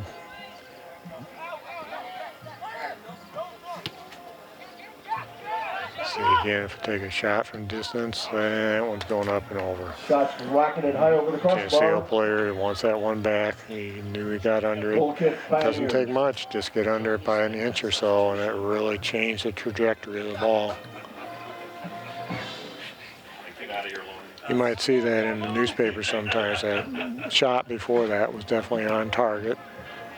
See again if we take a shot from distance. That one's going up and over. Shots rocketed high over the crossbar. Geneseo player wants that one back. He knew he got under it. Doesn't take much, just get under it by an inch or so, and it really changed the trajectory of the ball. You might see that in the newspaper sometimes. That shot before that was definitely on target.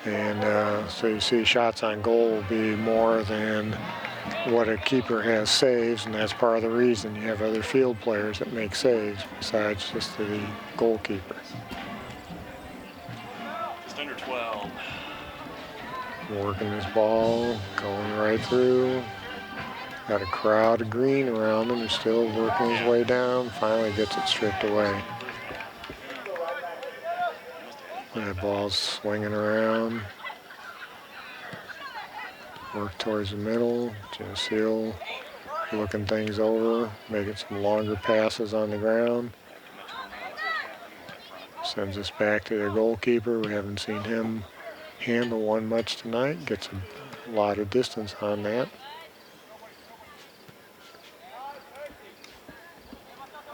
And so you see shots on goal will be more than what a keeper has saves, and that's part of the reason you have other field players that make saves besides just the goalkeeper. Just under 12. Working his ball, going right through. Got a crowd of green around him. He's still working his way down. Finally gets it stripped away. That ball's swinging around. Work towards the middle. Geneseo looking things over, making some longer passes on the ground. Sends us back to their goalkeeper. We haven't seen him handle one much tonight. Gets a lot of distance on that.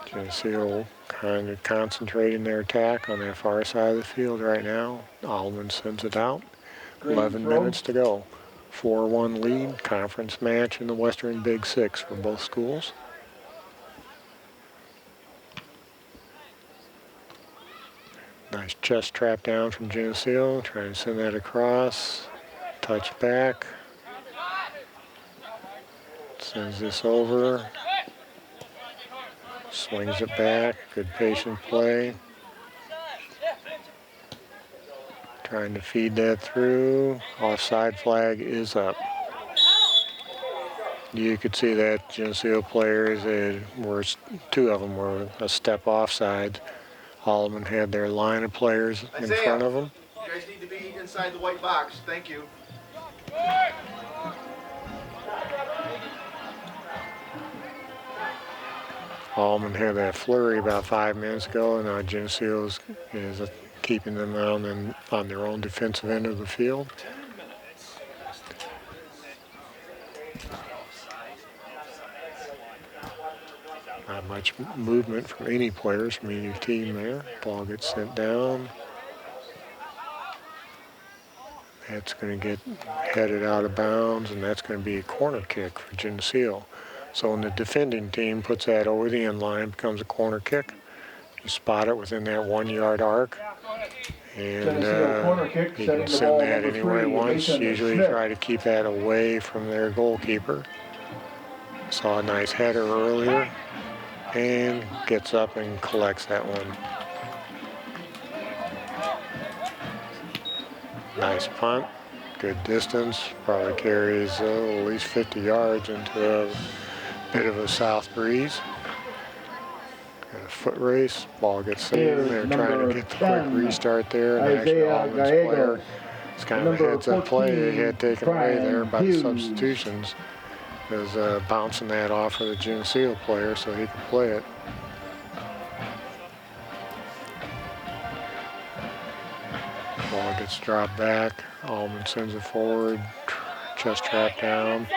Geneseo kind of concentrating their attack on that far side of the field right now. Alleman sends it out. 11 minutes to go. 4-1 lead, conference match in the Western Big Six for both schools. Nice chest trap down from Geneseo, trying to send that across. Touch back. Sends this over. Swings it back. Good patient play. Trying to feed that through. Offside flag is up. You could see that Geneseo players, two of them were a step offside. Alleman had their line of players in front of them. You guys need to be inside the white box. Thank you. Alleman had that flurry about 5 minutes ago, and now Geneseo is keeping them on their own defensive end of the field. Not much movement from any players from either team there. Ball gets sent down. That's going to get headed out of bounds, and that's going to be a corner kick for Geneseo. So when the defending team puts that over the end line, it becomes a corner kick. You spot it within that 1 yard arc. And you can send that anywhere he wants. Usually try to keep that away from their goalkeeper. Saw a nice header earlier. And gets up and collects that one. Nice punt, good distance, probably carries at least 50 yards into a bit of a south breeze. Got a foot race, ball gets saved. They're trying to get the quick restart there. And actually, Alleman's player, it's kind of a heads-up play. He had taken away there by the substitutions. Was bouncing that off of the Geneseo player so he could play it. Ball gets dropped back. Alleman sends it forward. Chest trap down.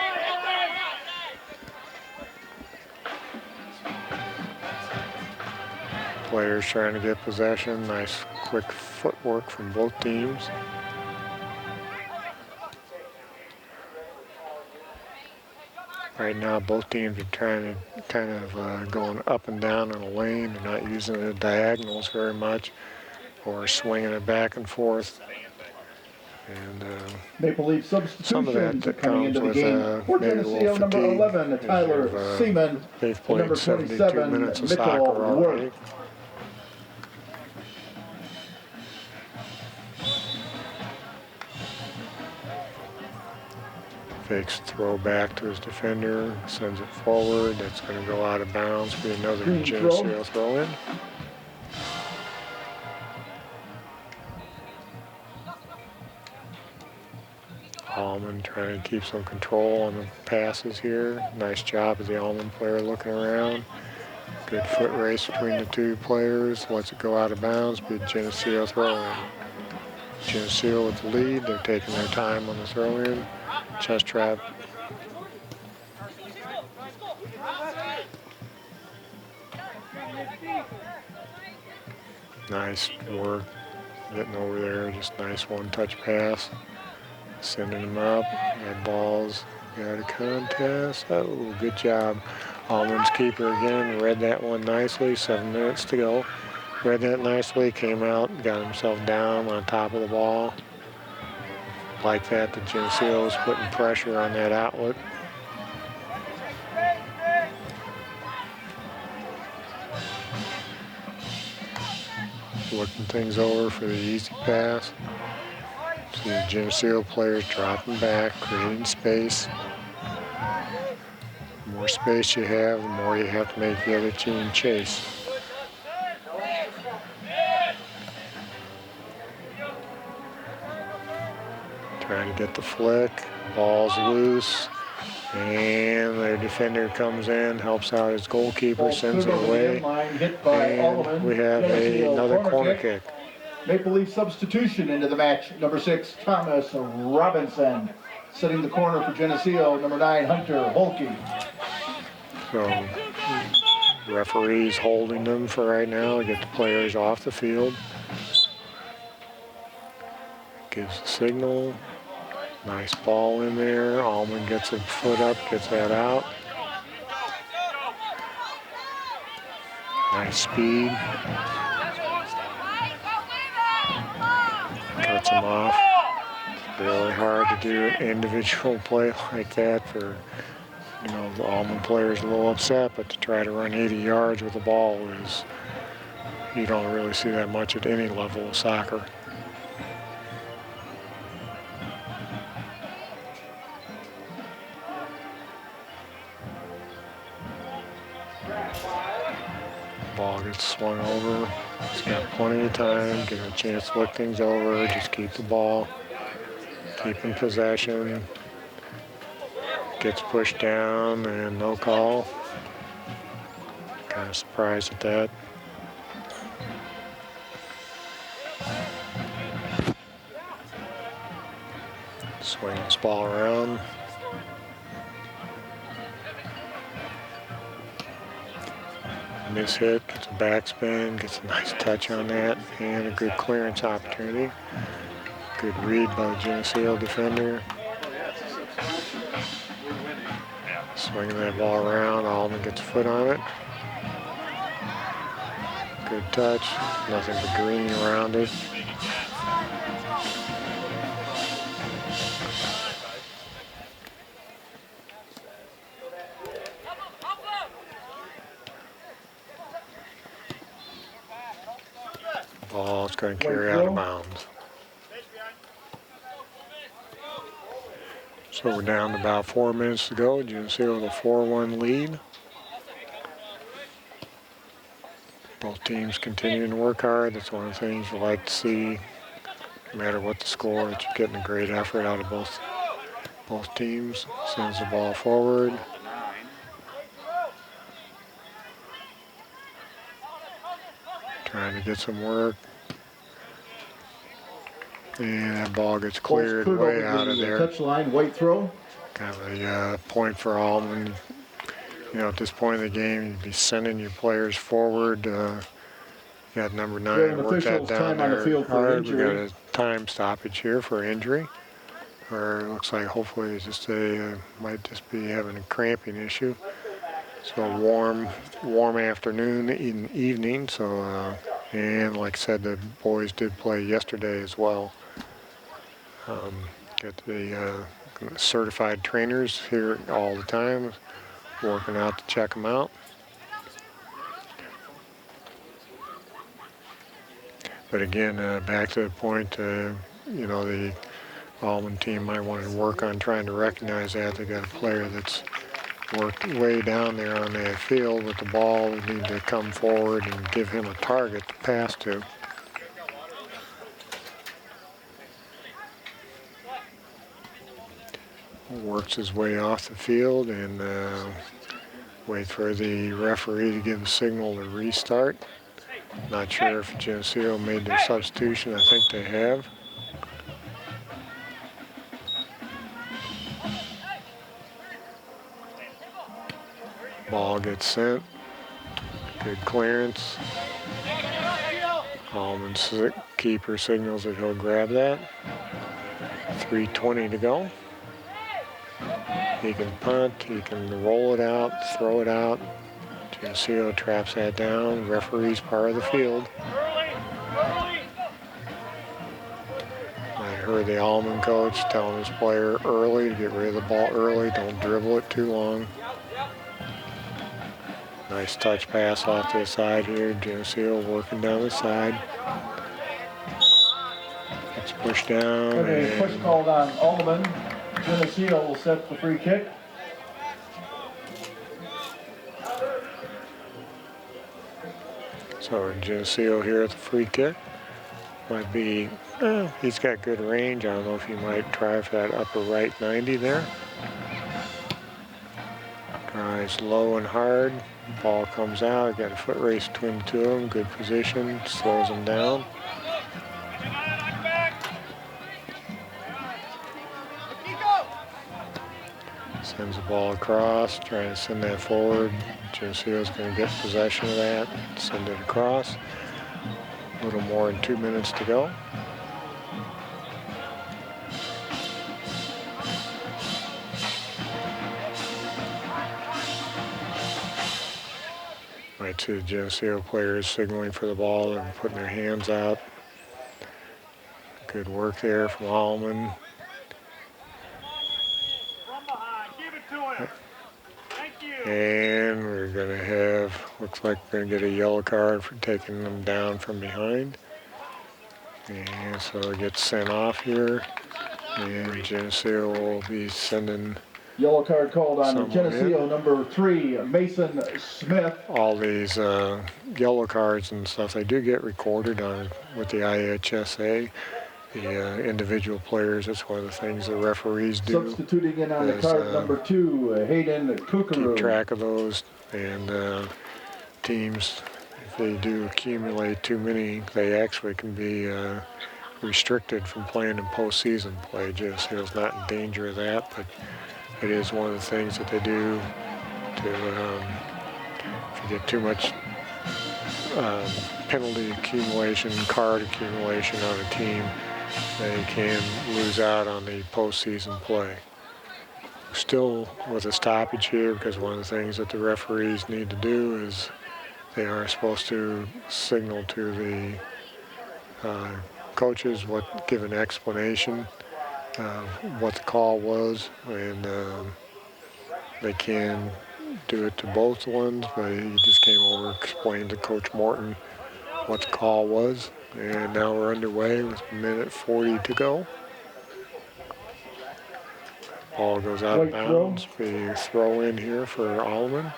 Players trying to get possession. Nice quick footwork from both teams. Right now, both teams are trying to kind of going up and down in a lane. They're not using the diagonals very much or swinging it back and forth. And Maple Leaf substitutions some of that coming comes into the with game. For maybe a Geneseo, little number fatigue. 11, Tyler Seaman. They've And played number 72 27, minutes of soccer Mitchell already. Worth. Fakes throw back to his defender, sends it forward. That's going to go out of bounds. Be another Geneseo throw in. Alleman trying to keep some control on the passes here. Nice job of the Alleman player looking around. Good foot race between the two players. Lets it go out of bounds. Big Geneseo throw in. Geneseo with the lead. They're taking their time on the throw in. Chest trap. Nice work getting over there. Just nice one-touch pass. Sending them up. That ball's got a contest. Oh, good job. Alleman's keeper again. Read that one nicely. 7 minutes to go. Read that nicely. Came out. Got himself down on top of the ball. Like that, the Geneseo is putting pressure on that outlet. Looking things over for the easy pass. See the Geneseo players dropping back, creating space. The more space you have, the more you have to make the other team chase. Trying to get the flick. Ball's loose. And their defender comes in, helps out his goalkeeper, sends it away. And we have another corner kick. Maple Leaf substitution into the match. Number 6, Thomas Robinson. Setting the corner for Geneseo, number 9, Hunter Holke. So, referees holding them for right now to get the players off the field. Gives the signal. Nice ball in there. Alleman gets a foot up, gets that out. Nice speed. Cuts him off. It's really hard to do an individual play like that for, you know, the Alleman player's a little upset, but to try to run 80 yards with the ball is, you don't really see that much at any level of soccer. Ball gets swung over. He's got plenty of time, get a chance to look things over, just keep the ball, keep in possession. Gets pushed down and no call. Kind of surprised at that. Swing this ball around. Miss hit, gets a backspin, gets a nice touch on that, and a good clearance opportunity. Good read by the Geneseo defender. Swinging that ball around, Alleman gets a foot on it. Good touch, nothing but green around it. Ball's going to carry out of bounds. So we're down to about 4 minutes to go. Geneseo with a 4-1 lead. Both teams continuing to work hard. That's one of the things we like to see. No matter what the score, that you're getting a great effort out of both teams. Sends the ball forward. Trying to get some work. And that ball gets cleared way out of there. Touchline, white throw. Kind of a point for Alleman. You know, at this point in the game, you'd be sending your players forward. You got number 9, work that down there hard. We got a time stoppage here for injury. Or it looks like hopefully it's just might just be having a cramping issue. So warm afternoon, evening. So and like I said, the boys did play yesterday as well. Get the certified trainers here all the time, working out to check them out. But again, back to the point, you know, the Alleman team might want to work on trying to recognize that. They got a player that's worked way down there on that field with the ball. We need to come forward and give him a target to pass to. Works his way off the field and wait for the referee to give a signal to restart. Not sure if Geneseo made their substitution. I think they have. Ball gets sent. Good clearance. Alleman's keeper signals that he'll grab that. 3:20 to go. He can punt, he can roll it out, throw it out. Geneseo traps that down. Referee's part of the field. I heard the Alleman coach telling his player early to get rid of the ball early. Don't dribble it too long. Nice touch pass off to the side here. Geneseo working down the side. It's pushed down. Okay, push called on Alleman. Geneseo will set the free kick. So Geneseo here at the free kick. Might be, he's got good range. I don't know if he might try for that upper right 90 there. Tries low and hard. Ball comes out. Got a foot race between the two of them. Good position. Slows them down. Sends the ball across. Trying to send that forward. Geneseo's going to get possession of that. Send it across. A little more than 2 minutes to go. Right to the Geneseo players signaling for the ball and putting their hands out. Good work there from Alleman. From behind. Give it to him. Thank you. And we're going to have, looks like we're going to get a yellow card for taking them down from behind. And so it gets sent off here. And Geneseo will be sending Yellow card called on Geneseo number 3, Mason Smith. all these yellow cards and stuff. They do get recorded on with the IHSA. The individual players, that's one of the things the referees do. Substituting in on the card number 2, Hayden Kukuru. Keep track of those, and teams, if they do accumulate too many, they actually can be restricted from playing in postseason play. Geneseo's not in danger of that, but it is one of the things that they do to, if you get too much penalty accumulation, card accumulation on a team, they can lose out on the postseason play. Still with a stoppage here, because one of the things that the referees need to do is they are supposed to signal to the coaches, give an explanation of what the call was, and they can do it to both ones, but he just came over and explained to Coach Morton what the call was. And now we're underway with 1:40 to go. Ball goes out of bounds. Be throw in here for Alleman.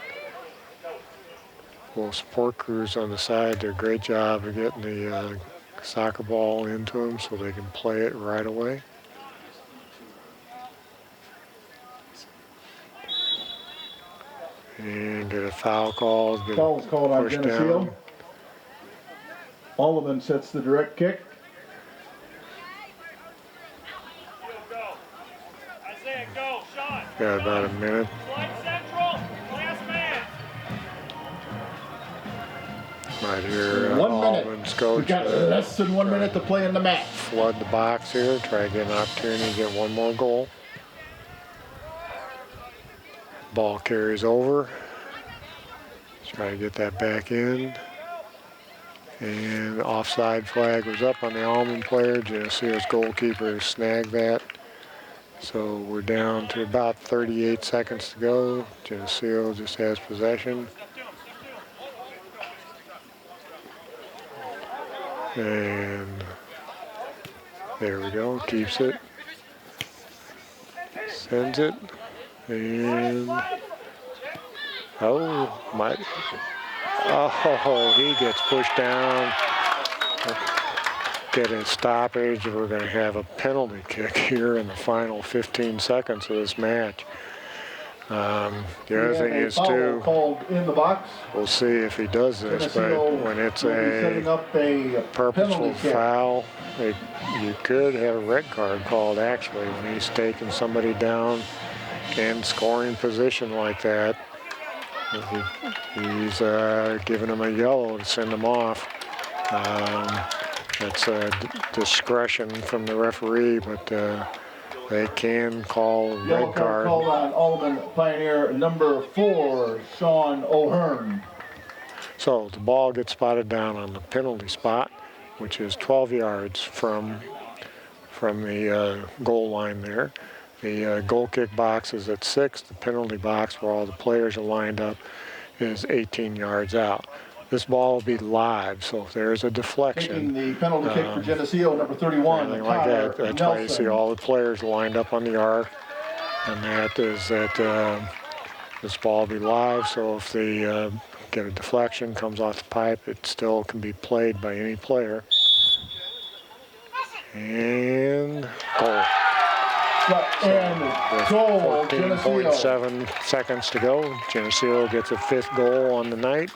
Little support crews on the side do a great job of getting the soccer ball into them so they can play it right away. And get a foul call. Foul's called on Geneseo. Alleman sets the direct kick. Go. Isaiah, go. Sean. Got about a minute. Slide central. Last man. Right here, 1 minute. Alleman's coach. We've got less than 1 minute to play in the match. Flood the box here. Try to get an opportunity to get one more goal. Ball carries over. Try to get that back in. And offside flag was up on the Alleman player. Geneseo's goalkeeper snagged that. So we're down to about 38 seconds to go. Geneseo just has possession. And there we go, keeps it. Sends it. And he gets pushed down. Get a stoppage. We're going to have a penalty kick here in the final 15 seconds of this match. The other thing is too, called in the box. We'll see if he does this, but when it's a purposeful foul, you could have a red card called actually when he's taking somebody down in scoring position like that. He's giving him a yellow to send him off. That's discretion from the referee, but they can call a red card. Called on Alleman Pioneer number 4, Sean O'Hearn. So the ball gets spotted down on the penalty spot, which is 12 yards from the goal line there. The goal kick box is at 6. The penalty box where all the players are lined up is 18 yards out. This ball will be live, so if there's a deflection. Taking the penalty kick for Geneseo, number 31. Anything like that. That's why you see all the players lined up on the arc. And that is that this ball will be live, so if they get a deflection, comes off the pipe, it still can be played by any player. And goal. And goal, Geneseo. 14.7 seconds to go. Geneseo gets a 5th goal on the night.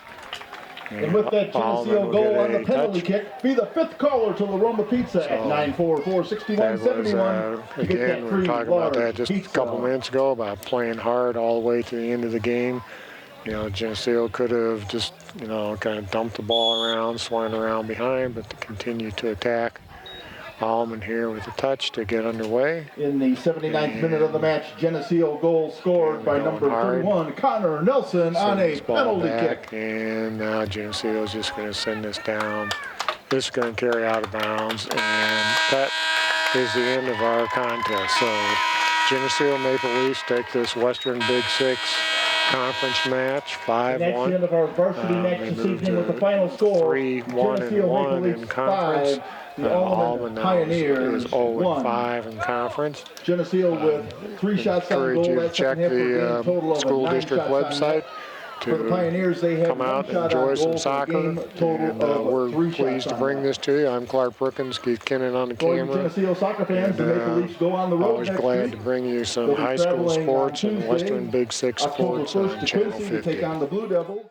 And with that Geneseo goal on the penalty kick, be the 5th caller to La Roma Pizza at 944-6171. Again, we were talking about that just a couple minutes ago, about playing hard all the way to the end of the game. You know, Geneseo could have just, you know, kind of dumped the ball around, swung around behind, but to continue to attack. Alleman here with a touch to get underway. In the 79th minute of the match, Geneseo goal scored by number 31, Connor Nelson, on a penalty kick. And now Geneseo is just going to send this down. This is going to carry out of bounds, and that is the end of our contest. So Geneseo Maple Leafs take this Western Big Six conference match 5-1. Next end of our varsity match this evening with the final score: 3-1-1 in conference. 5, the Alleman Pioneers is 0-5 in conference. Geneseo with 3 shots on goal. Encourage you to check the school district website For the Pioneers, they have come out and enjoy some soccer. We're pleased to bring this to you. I'm Clark Brookins, Keith Kinnan on the camera. Geneseo soccer fans, the Maple Leafs go on the road always glad to bring you some high school sports and Western Big Six sports on Channel 50. To take on the Blue Devils.